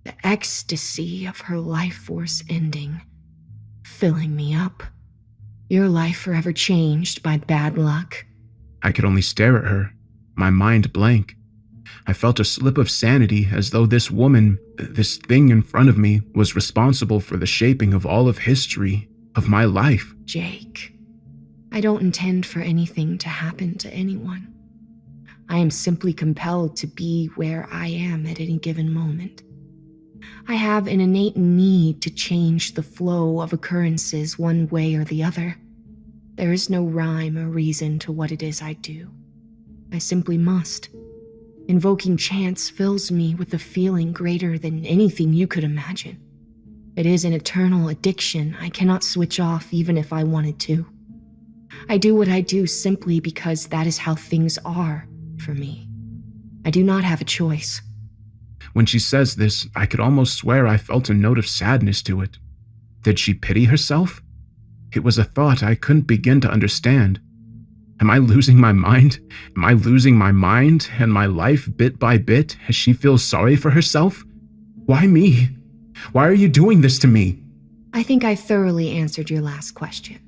the ecstasy of her life force ending, filling me up. Your life forever changed by bad luck.
I could only stare at her, my mind blank. I felt a slip of sanity, as though this woman, this thing in front of me, was responsible for the shaping of all of history, of my life.
Jake, I don't intend for anything to happen to anyone. I am simply compelled to be where I am at any given moment. I have an innate need to change the flow of occurrences one way or the other. There is no rhyme or reason to what it is I do. I simply must. Invoking chance fills me with a feeling greater than anything you could imagine. It is an eternal addiction I cannot switch off even if I wanted to. I do what I do simply because that is how things are for me. I do not have a choice.
When she says this, I could almost swear I felt a note of sadness to it. Did she pity herself? It was a thought I couldn't begin to understand. Am I losing my mind? Am I losing my mind and my life bit by bit as she feels sorry for herself? Why me? Why are you doing this to me?
I think I thoroughly answered your last question.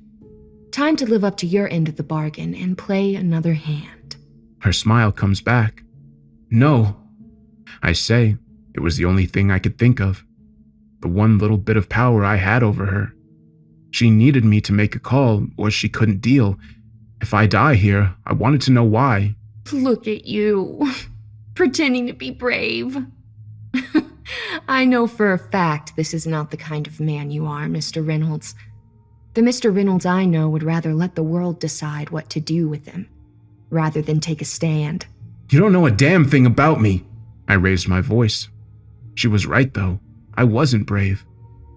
Time to live up to your end of the bargain and play another hand.
Her smile comes back. No. I say, it was the only thing I could think of. The one little bit of power I had over her. She needed me to make a call, or she couldn't deal. If I die here, I wanted to know why.
Look at you, pretending to be brave. I know for a fact this is not the kind of man you are, Mr. Reynolds. The Mr. Reynolds I know would rather let the world decide what to do with him, rather than take a stand.
You don't know a damn thing about me. I raised my voice. She was right, though. I wasn't brave.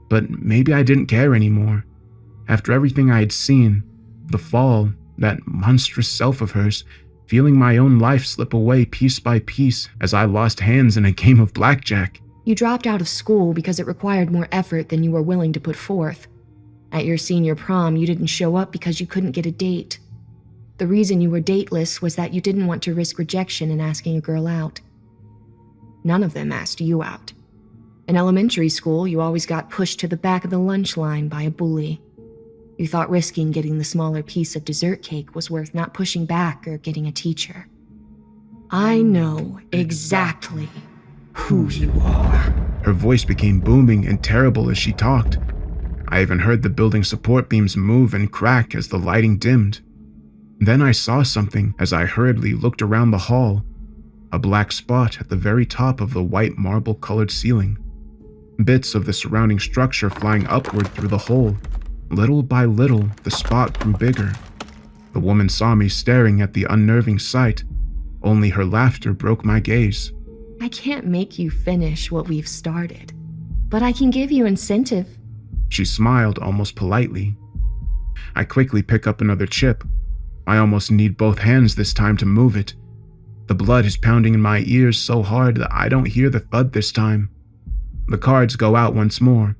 But maybe I didn't care anymore. After everything I had seen, the fall, that monstrous self of hers, feeling my own life slip away piece by piece as I lost hands in a game of blackjack.
You dropped out of school because it required more effort than you were willing to put forth. At your senior prom, you didn't show up because you couldn't get a date. The reason you were dateless was that you didn't want to risk rejection in asking a girl out. None of them asked you out. In elementary school, you always got pushed to the back of the lunch line by a bully. You thought risking getting the smaller piece of dessert cake was worth not pushing back or getting a teacher. I know exactly who you are.
Her voice became booming and terrible as she talked. I even heard the building support beams move and crack as the lighting dimmed. Then I saw something as I hurriedly looked around the hall. A black spot at the very top of the white marble-colored ceiling. Bits of the surrounding structure flying upward through the hole. Little by little, the spot grew bigger. The woman saw me staring at the unnerving sight. Only her laughter broke my gaze.
I can't make you finish what we've started, but I can give you incentive.
She smiled almost politely. I quickly pick up another chip. I almost need both hands this time to move it. The blood is pounding in my ears so hard that I don't hear the thud this time. The cards go out once more.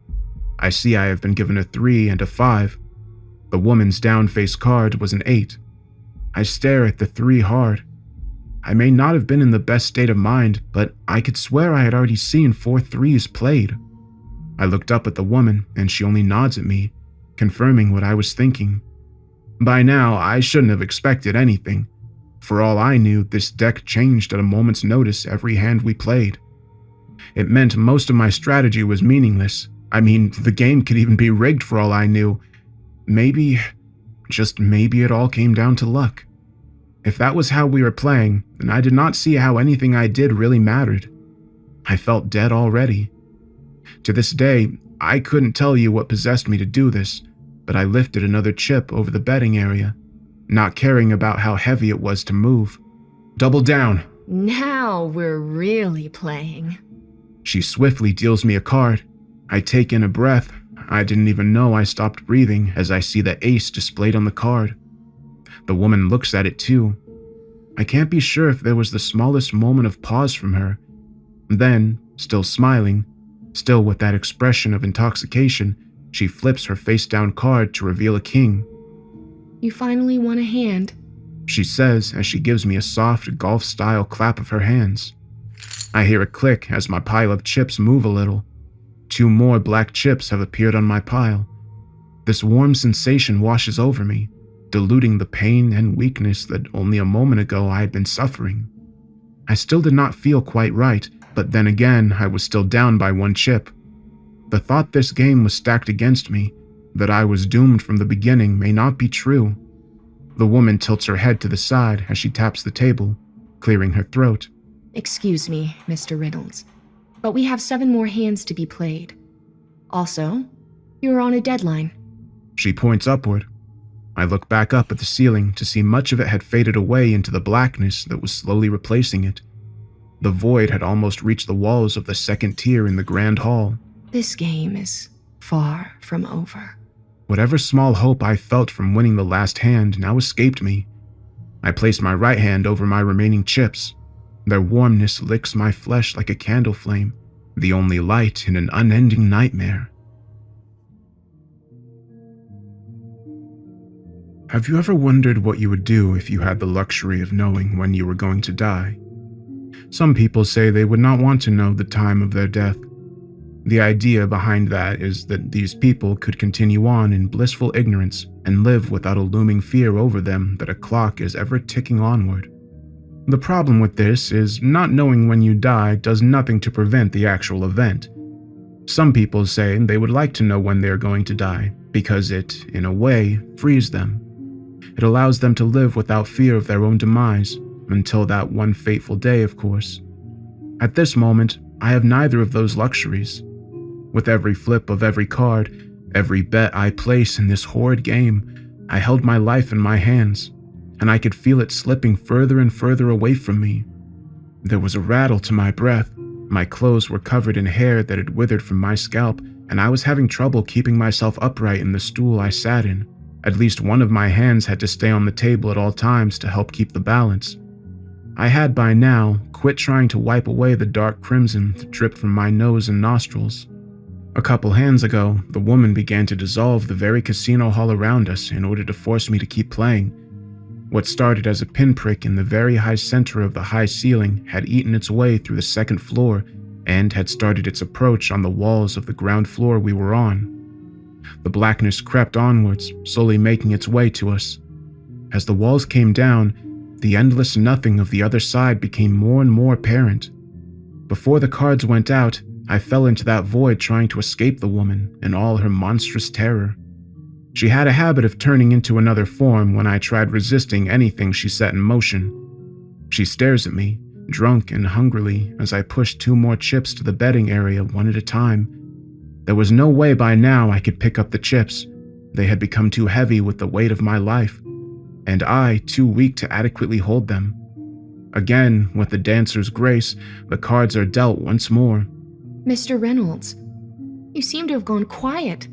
I see I have been given a 3 and a 5. The woman's down-face card was an 8. I stare at the 3 hard. I may not have been in the best state of mind, but I could swear I had already seen 4 3s played. I looked up at the woman, and she only nods at me, confirming what I was thinking. By now, I shouldn't have expected anything. For all I knew, this deck changed at a moment's notice every hand we played. It meant most of my strategy was meaningless. I mean, the game could even be rigged for all I knew. Maybe, just maybe it all came down to luck. If that was how we were playing, then I did not see how anything I did really mattered. I felt dead already. To this day, I couldn't tell you what possessed me to do this, but I lifted another chip over the betting area, not caring about how heavy it was to move. Double down.
Now we're really playing.
She swiftly deals me a card. I take in a breath. I didn't even know I stopped breathing as I see the ace displayed on the card. The woman looks at it too. I can't be sure if there was the smallest moment of pause from her. Then, still smiling, still with that expression of intoxication, she flips her face-down card to reveal a king.
You finally won a hand.
She says as she gives me a soft golf-style clap of her hands. I hear a click as my pile of chips move a little. 2 more black chips have appeared on my pile. This warm sensation washes over me, diluting the pain and weakness that only a moment ago I had been suffering. I still did not feel quite right, but then again I was still down by 1 chip. The thought this game was stacked against me, that I was doomed from the beginning, may not be true. The woman tilts her head to the side as she taps the table, clearing her throat.
Excuse me, Mr. Reynolds, but we have 7 more hands to be played. Also, you're on a deadline.
She points upward. I look back up at the ceiling to see much of it had faded away into the blackness that was slowly replacing it. The void had almost reached the walls of the second tier in the grand hall.
This game is far from over.
Whatever small hope I felt from winning the last hand now escaped me. I placed my right hand over my remaining chips. Their warmness licks my flesh like a candle flame, the only light in an unending nightmare. Have you ever wondered what you would do if you had the luxury of knowing when you were going to die? Some people say they would not want to know the time of their death. The idea behind that is that these people could continue on in blissful ignorance and live without a looming fear over them that a clock is ever ticking onward. The problem with this is not knowing when you die does nothing to prevent the actual event. Some people say they would like to know when they are going to die because it, in a way, frees them. It allows them to live without fear of their own demise, until that one fateful day, of course. At this moment, I have neither of those luxuries. With every flip of every card, every bet I place in this horrid game, I held my life in my hands, and I could feel it slipping further and further away from me. There was a rattle to my breath. My clothes were covered in hair that had withered from my scalp, and I was having trouble keeping myself upright in the stool I sat in. At least one of my hands had to stay on the table at all times to help keep the balance. I had by now quit trying to wipe away the dark crimson that dripped from my nose and nostrils. A couple hands ago, the woman began to dissolve the very casino hall around us in order to force me to keep playing. What started as a pinprick in the very high center of the high ceiling had eaten its way through the second floor and had started its approach on the walls of the ground floor we were on. The blackness crept onwards, slowly making its way to us. As the walls came down, the endless nothing of the other side became more and more apparent. Before the cards went out, I fell into that void trying to escape the woman in all her monstrous terror. She had a habit of turning into another form when I tried resisting anything she set in motion. She stares at me, drunk and hungrily, as I pushed 2 more chips to the betting area one at a time. There was no way by now I could pick up the chips. They had become too heavy with the weight of my life, and I too weak to adequately hold them. Again, with the dancer's grace, the cards are dealt once more.
Mr. Reynolds, you seem to have gone quiet.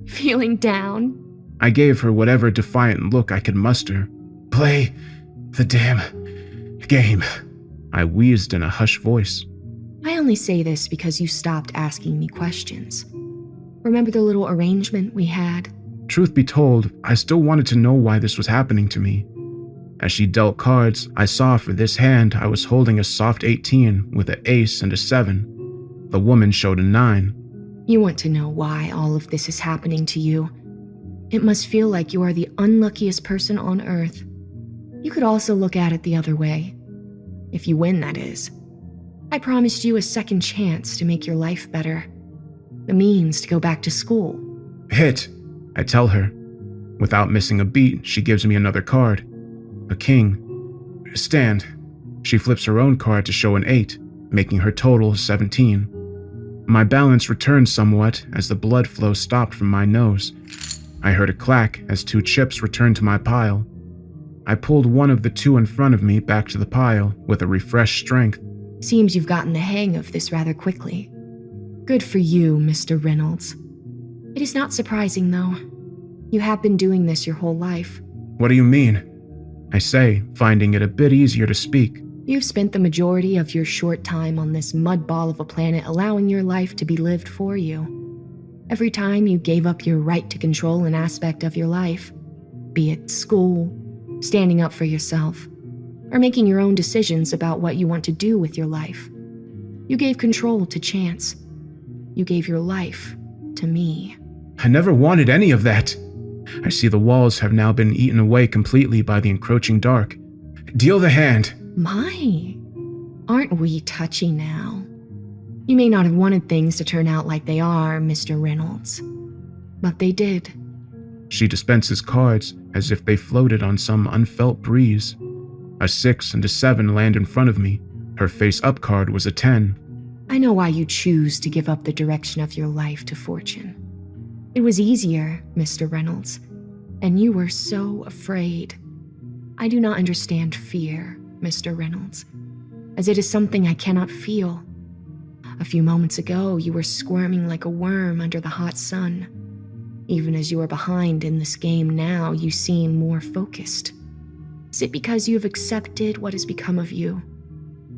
Feeling down?
I gave her whatever defiant look I could muster. Play the damn game, I wheezed in a hushed voice.
I only say this because you stopped asking me questions. Remember the little arrangement we had?
Truth be told, I still wanted to know why this was happening to me. As she dealt cards, I saw for this hand I was holding a soft 18 with an ace and a 7. The woman showed a 9.
You want to know why all of this is happening to you. It must feel like you are the unluckiest person on earth. You could also look at it the other way. If you win, that is. I promised you a second chance to make your life better. The means to go back to school.
Hit, I tell her. Without missing a beat, she gives me another card. A king. Stand. She flips her own card to show an 8, making her total 17. My balance returned somewhat as the blood flow stopped from my nose. I heard a clack as 2 chips returned to my pile. I pulled one of the two in front of me back to the pile with a refreshed strength.
Seems you've gotten the hang of this rather quickly. Good for you, Mr. Reynolds. It is not surprising, though. You have been doing this your whole life.
What do you mean? I say, finding it a bit easier to speak.
You've spent the majority of your short time on this mud ball of a planet allowing your life to be lived for you. Every time you gave up your right to control an aspect of your life, be it school, standing up for yourself, or making your own decisions about what you want to do with your life, you gave control to chance. You gave your life to me.
I never wanted any of that. I see the walls have now been eaten away completely by the encroaching dark. Deal the hand.
My, aren't we touchy now? You may not have wanted things to turn out like they are, Mr. Reynolds, but they did.
She dispenses cards as if they floated on some unfelt breeze. A 6 and a 7 land in front of me. Her face-up card was a 10.
I know why you choose to give up the direction of your life to fortune. It was easier, Mr. Reynolds, and you were so afraid. I do not understand fear, Mr. Reynolds, as it is something I cannot feel. A few moments ago, you were squirming like a worm under the hot sun. Even as you are behind in this game now, you seem more focused. Is it because you have accepted what has become of you?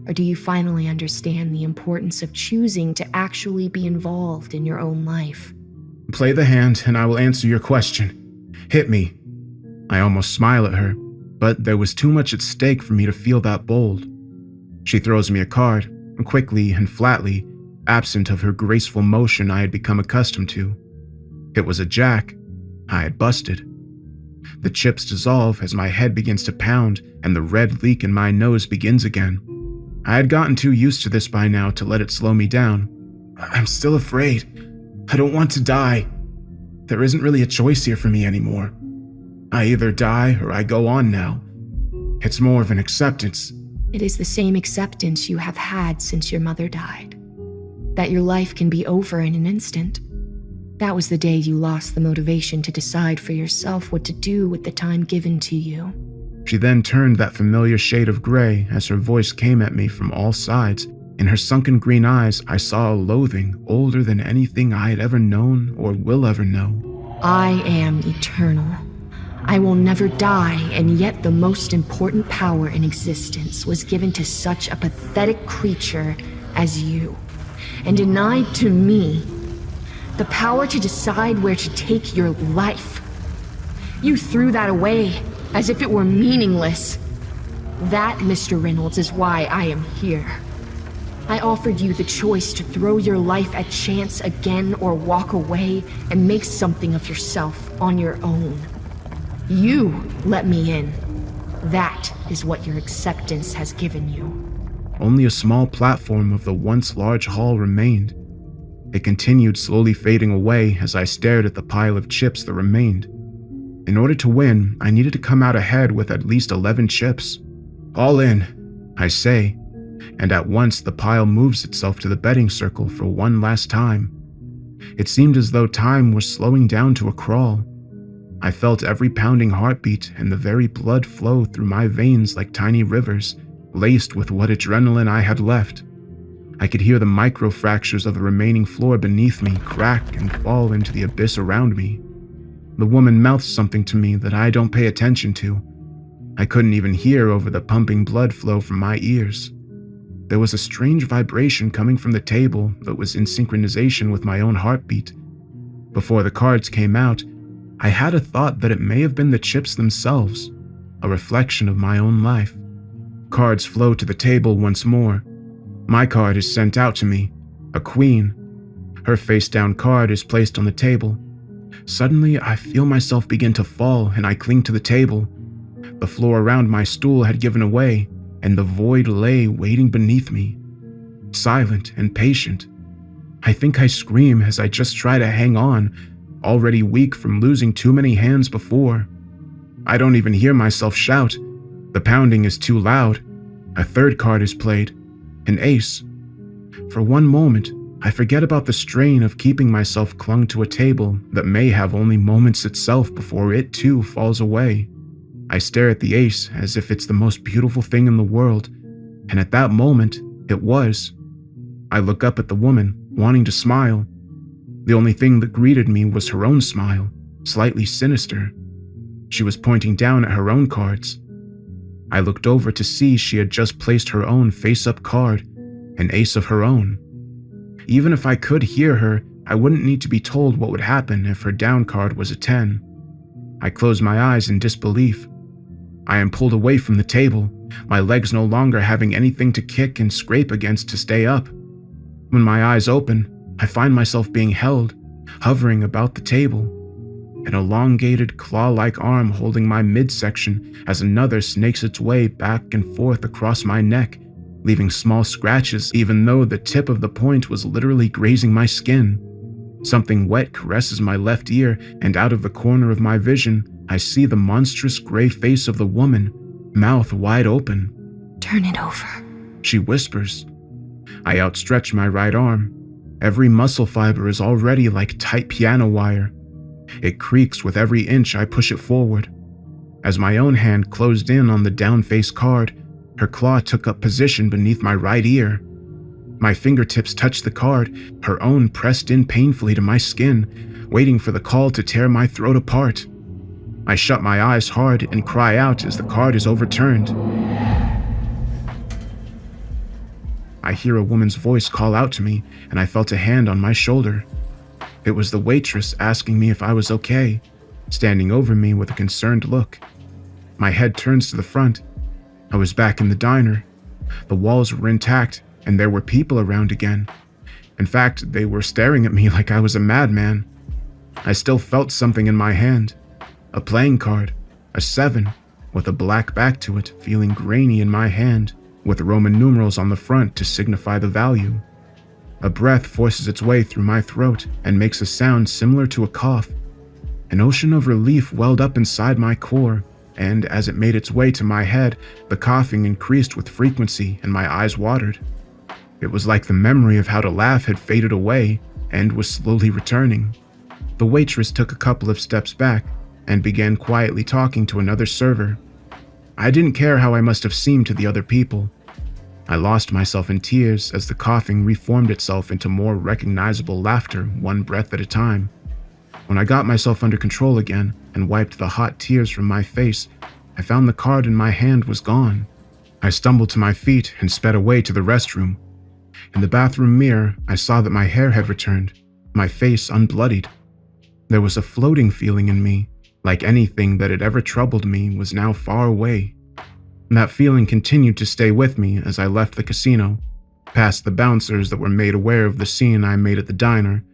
Or do you finally understand the importance of choosing to actually be involved in your own life?
Play the hand and I will answer your question. Hit me. I almost smile at her, but there was too much at stake for me to feel that bold. She throws me a card, quickly and flatly, absent of her graceful motion I had become accustomed to. It was a jack. I had busted. The chips dissolve as my head begins to pound and the red leak in my nose begins again. I had gotten too used to this by now to let it slow me down. I'm still afraid. I don't want to die. There isn't really a choice here for me anymore. I either die or I go on now. It's more of an acceptance.
It is the same acceptance you have had since your mother died. That your life can be over in an instant. That was the day you lost the motivation to decide for yourself what to do with the time given to you.
She then turned that familiar shade of gray as her voice came at me from all sides. In her sunken green eyes, I saw a loathing older than anything I had ever known or will ever know.
I am eternal. I will never die, and yet the most important power in existence was given to such a pathetic creature as you, and denied to me the power to decide where to take your life. You threw that away as if it were meaningless. That, Mr. Reynolds, is why I am here. I offered you the choice to throw your life at chance again or walk away and make something of yourself on your own. You let me in. That is what your acceptance has given you.
Only a small platform of the once large hall remained. It continued slowly fading away as I stared at the pile of chips that remained. In order to win, I needed to come out ahead with at least 11 chips. All in, I say, and at once the pile moves itself to the betting circle for one last time. It seemed as though time was slowing down to a crawl. I felt every pounding heartbeat and the very blood flow through my veins like tiny rivers, laced with what adrenaline I had left. I could hear the micro-fractures of the remaining floor beneath me crack and fall into the abyss around me. The woman mouthed something to me that I don't pay attention to. I couldn't even hear over the pumping blood flow from my ears. There was a strange vibration coming from the table that was in synchronization with my own heartbeat. Before the cards came out, I had a thought that it may have been the chips themselves, a reflection of my own life. Cards flow to the table once more. My card is sent out to me, a queen. Her face-down card is placed on the table. Suddenly, I feel myself begin to fall and I cling to the table. The floor around my stool had given away, and the void lay waiting beneath me, silent and patient. I think I scream as I just try to hang on, already weak from losing too many hands before. I don't even hear myself shout. The pounding is too loud. A third card is played, an ace. For one moment, I forget about the strain of keeping myself clung to a table that may have only moments itself before it too falls away. I stare at the ace as if it's the most beautiful thing in the world, and at that moment, it was. I look up at the woman, wanting to smile. The only thing that greeted me was her own smile, slightly sinister. She was pointing down at her own cards. I looked over to see she had just placed her own face-up card, an ace of her own. Even if I could hear her, I wouldn't need to be told what would happen if her down card was a 10. I closed my eyes in disbelief. I am pulled away from the table, my legs no longer having anything to kick and scrape against to stay up. When my eyes open, I find myself being held, hovering about the table, an elongated claw-like arm holding my midsection as another snakes its way back and forth across my neck, leaving small scratches even though the tip of the point was literally grazing my skin. Something wet caresses my left ear, and out of the corner of my vision, I see the monstrous gray face of the woman, mouth wide open.
Turn it over,
She whispers. I outstretch my right arm. Every muscle fiber is already like tight piano wire. It creaks with every inch I push it forward. As my own hand closed in on the down-face card, her claw took up position beneath my right ear. My fingertips touched the card, her own pressed in painfully to my skin, waiting for the call to tear my throat apart. I shut my eyes hard and cry out as the card is overturned. I hear a woman's voice call out to me, and I felt a hand on my shoulder. It was the waitress asking me if I was okay, standing over me with a concerned look. My head turns to the front. I was back in the diner. The walls were intact, and there were people around again. In fact, they were staring at me like I was a madman. I still felt something in my hand. A playing card, a 7, with a black back to it, feeling grainy in my hand, with Roman numerals on the front to signify the value. A breath forces its way through my throat and makes a sound similar to a cough. An ocean of relief welled up inside my core, and as it made its way to my head, the coughing increased with frequency and my eyes watered. It was like the memory of how to laugh had faded away and was slowly returning. The waitress took a couple of steps back and began quietly talking to another server. I didn't care how I must have seemed to the other people. I lost myself in tears as the coughing reformed itself into more recognizable laughter, one breath at a time. When I got myself under control again and wiped the hot tears from my face, I found the card in my hand was gone. I stumbled to my feet and sped away to the restroom. In the bathroom mirror, I saw that my hair had returned, my face unbloodied. There was a floating feeling in me, like anything that had ever troubled me was now far away. That feeling continued to stay with me as I left the casino, past the bouncers that were made aware of the scene I made at the diner.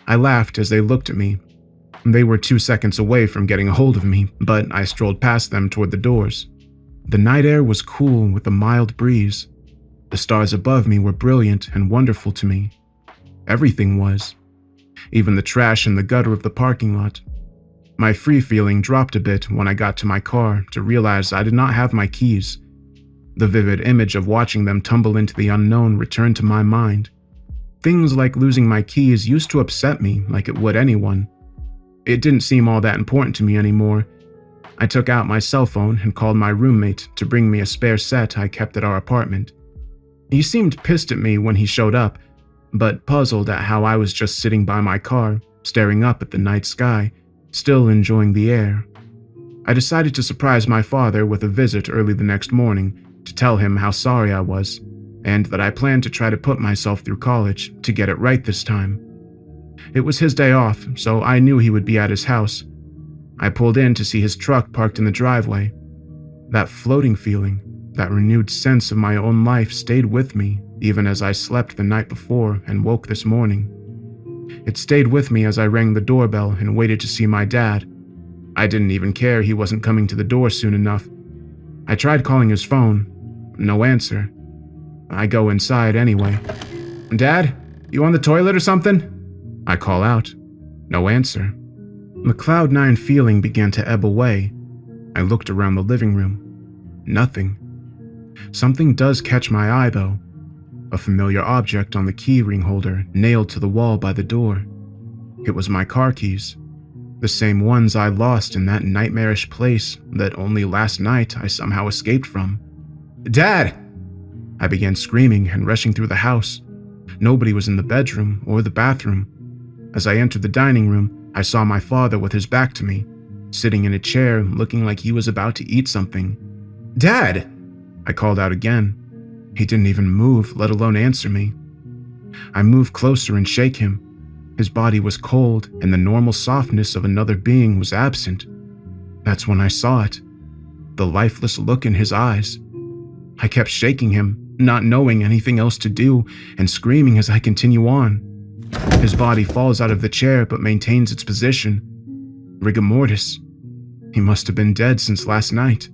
I laughed as they looked at me. They were 2 seconds away from getting a hold of me, but I strolled past them toward the doors. The night air was cool with a mild breeze. The stars above me were brilliant and wonderful to me. Everything was. Even the trash in the gutter of the parking lot. My free feeling dropped a bit when I got to my car to realize I did not have my keys. The vivid image of watching them tumble into the unknown returned to my mind. Things like losing my keys used to upset me like it would anyone. It didn't seem all that important to me anymore. I took out my cell phone and called my roommate to bring me a spare set I kept at our apartment. He seemed pissed at me when he showed up, but puzzled at how I was just sitting by my car, staring up at the night sky, still enjoying the air. I decided to surprise my father with a visit early the next morning to tell him how sorry I was, and that I planned to try to put myself through college to get it right this time. It was his day off, so I knew he would be at his house. I pulled in to see his truck parked in the driveway. That floating feeling, that renewed sense of my own life stayed with me even as I slept the night before and woke this morning. It stayed with me as I rang the doorbell and waited to see my dad. I didn't even care he wasn't coming to the door soon enough. I tried calling his phone. No answer. I go inside anyway. "Dad, you on the toilet or something?" I call out. No answer. The Cloud 9 feeling began to ebb away. I looked around the living room. Nothing. Something does catch my eye, though. A familiar object on the key ring holder nailed to the wall by the door. It was my car keys. The same ones I lost in that nightmarish place that only last night I somehow escaped from. "Dad!" I began screaming and rushing through the house. Nobody was in the bedroom or the bathroom. As I entered the dining room, I saw my father with his back to me, sitting in a chair looking like he was about to eat something. "Dad!" I called out again. He didn't even move, let alone answer me. I moved closer and shook him. His body was cold, and the normal softness of another being was absent. That's when I saw it, the lifeless look in his eyes. I kept shaking him, not knowing anything else to do, and screaming as I continue on. His body falls out of the chair but maintains its position. Rigor mortis. He must have been dead since last night.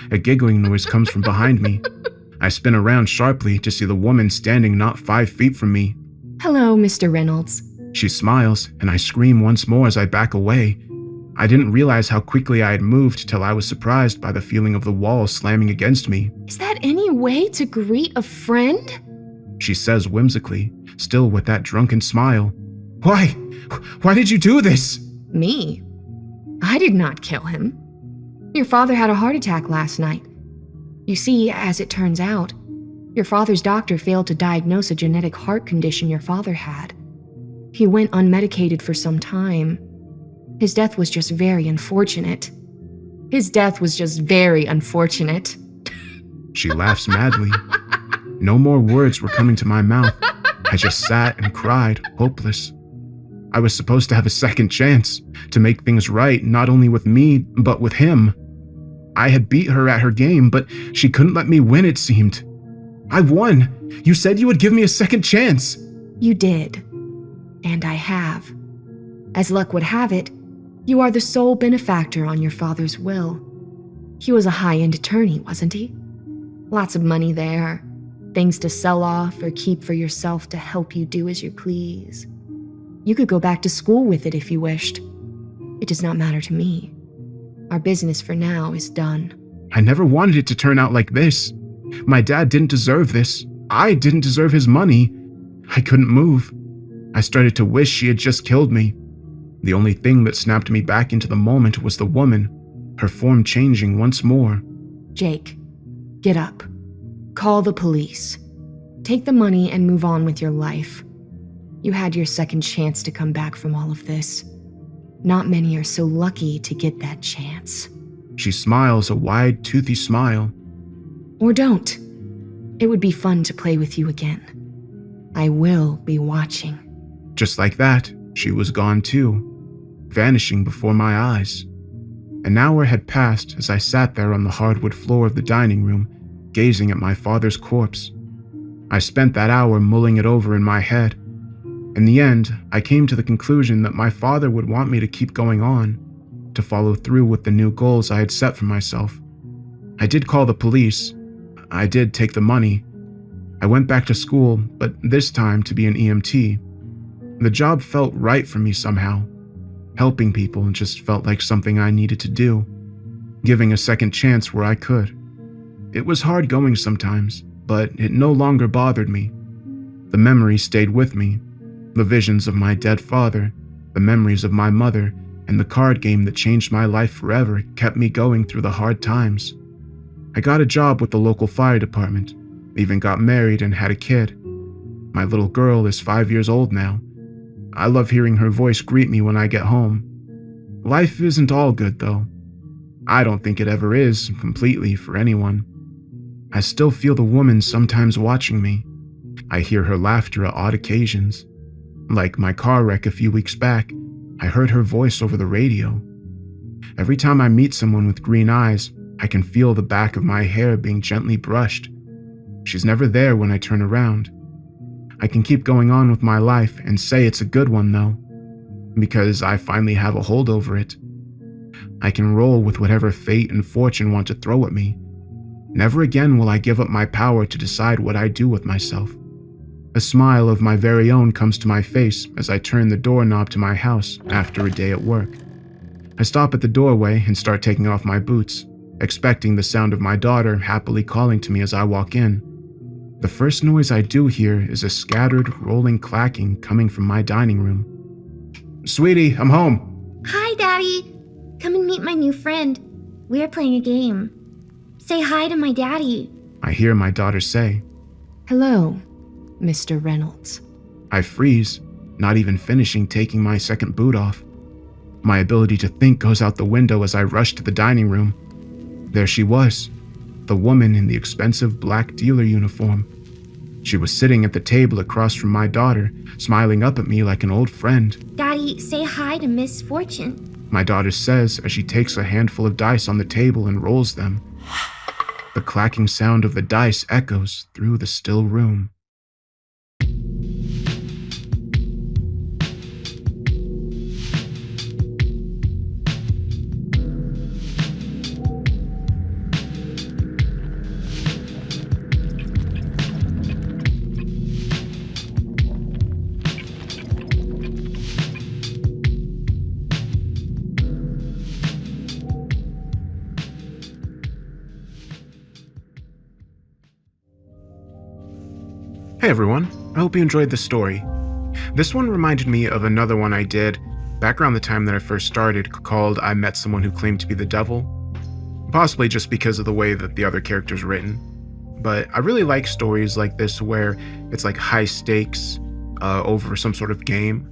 A giggling noise comes from behind me. I spin around sharply to see the woman standing not 5 feet from me.
Hello, Mr. Reynolds.
She smiles, and I scream once more as I back away. I didn't realize how quickly I had moved till I was surprised by the feeling of the wall slamming against me.
Is that any way to greet a friend?
She says whimsically, still with that drunken smile. Why? Why did you do this?
Me? I did not kill him. Your father had a heart attack last night. You see, as it turns out, your father's doctor failed to diagnose a genetic heart condition your father had. He went unmedicated for some time. His death was just very unfortunate.
She laughs madly. No more words were coming to my mouth. I just sat and cried, hopeless. I was supposed to have a second chance, to make things right, not only with me, but with him. I had beat her at her game, but she couldn't let me win, it seemed. I won. You said you would give me a second chance.
You did. And I have. As luck would have it, you are the sole benefactor on your father's will. He was a high-end attorney, wasn't he? Lots of money there. Things to sell off or keep for yourself to help you do as you please. You could go back to school with it if you wished. It does not matter to me. Our business for now is done.
I never wanted it to turn out like this. My dad didn't deserve this. I didn't deserve his money. I couldn't move. I started to wish she had just killed me. The only thing that snapped me back into the moment was the woman, her form changing once more.
Jake, get up. Call the police. Take the money and move on with your life. You had your second chance to come back from all of this. Not many are so lucky to get that chance.
She smiles a wide, toothy smile.
Or don't. It would be fun to play with you again. I will be watching.
Just like that, she was gone too, vanishing before my eyes. An hour had passed as I sat there on the hardwood floor of the dining room, gazing at my father's corpse. I spent that hour mulling it over in my head. In the end, I came to the conclusion that my father would want me to keep going on, to follow through with the new goals I had set for myself. I did call the police. I did take the money. I went back to school, but this time to be an EMT. The job felt right for me somehow. Helping people just felt like something I needed to do, giving a second chance where I could. It was hard going sometimes, but it no longer bothered me. The memories stayed with me. The visions of my dead father, the memories of my mother, and the card game that changed my life forever kept me going through the hard times. I got a job with the local fire department, even got married and had a kid. My little girl is 5 years old now. I love hearing her voice greet me when I get home. Life isn't all good, though. I don't think it ever is, completely, for anyone. I still feel the woman sometimes watching me. I hear her laughter at odd occasions. Like my car wreck a few weeks back, I heard her voice over the radio. Every time I meet someone with green eyes, I can feel the back of my hair being gently brushed. She's never there when I turn around. I can keep going on with my life and say it's a good one, though, because I finally have a hold over it. I can roll with whatever fate and fortune want to throw at me. Never again will I give up my power to decide what I do with myself. A smile of my very own comes to my face as I turn the doorknob to my house after a day at work. I stop at the doorway and start taking off my boots, expecting the sound of my daughter happily calling to me as I walk in. The first noise I do hear is a scattered, rolling clacking coming from my dining room. "Sweetie, I'm home."
Hi, Daddy. Come and meet my new friend. We're playing a game. Say hi to my daddy.
I hear my daughter say.
Hello, Mr. Reynolds.
I freeze, not even finishing taking my second boot off. My ability to think goes out the window as I rush to the dining room. There she was, the woman in the expensive black dealer uniform. She was sitting at the table across from my daughter, smiling up at me like an old friend.
Daddy, say hi to Miss Fortune.
My daughter says as she takes a handful of dice on the table and rolls them. The clacking sound of the dice echoes through the still room. Hey everyone, I hope you enjoyed this story. This one reminded me of another one I did back around the time that I first started called I Met Someone Who Claimed to Be the Devil. Possibly just because of the way that the other character's written. But I really like stories like this where it's like high stakes over some sort of game.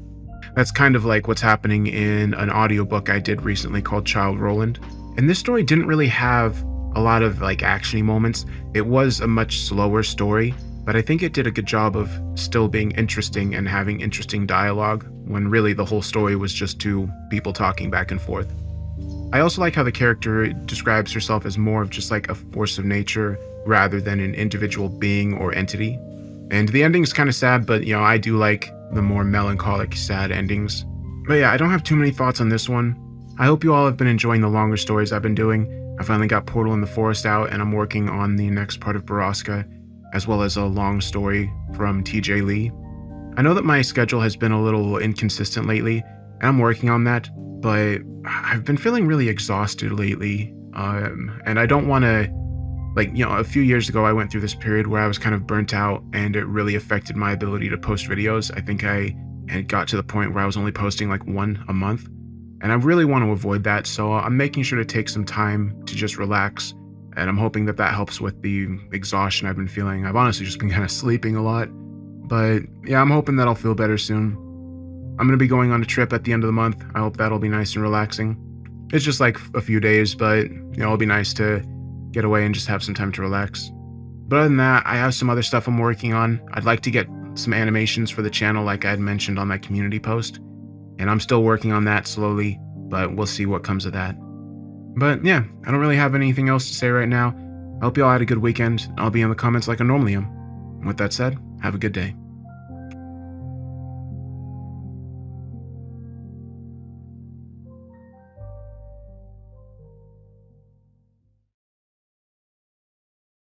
That's kind of like what's happening in an audiobook I did recently called Child Roland. And this story didn't really have a lot of like actiony moments. It was a much slower story. But I think it did a good job of still being interesting and having interesting dialogue when really the whole story was just two people talking back and forth. I also like how the character describes herself as more of just like a force of nature rather than an individual being or entity. And the ending's kind of sad, but I do like the more melancholic, sad endings. But yeah, I don't have too many thoughts on this one. I hope you all have been enjoying the longer stories I've been doing. I finally got Portal in the Forest out and I'm working on the next part of Baraska, as well as a long story from TJ Lee. I know that my schedule has been a little inconsistent lately, and I'm working on that, but I've been feeling really exhausted lately, and I don't want to, a few years ago I went through this period where I was kind of burnt out, and it really affected my ability to post videos. I think I had got to the point where I was only posting like one a month, and I really want to avoid that, so I'm making sure to take some time to just relax. And I'm hoping that that helps with the exhaustion I've been feeling. I've honestly just been kind of sleeping a lot. But yeah, I'm hoping that I'll feel better soon. I'm going to be going on a trip at the end of the month. I hope that'll be nice and relaxing. It's just like a few days, but it'll be nice to get away and just have some time to relax. But other than that, I have some other stuff I'm working on. I'd like to get some animations for the channel like I had mentioned on that community post. And I'm still working on that slowly, but we'll see what comes of that. But yeah, I don't really have anything else to say right now. I hope you all had a good weekend. I'll be in the comments like I normally am. With that said, have a good day.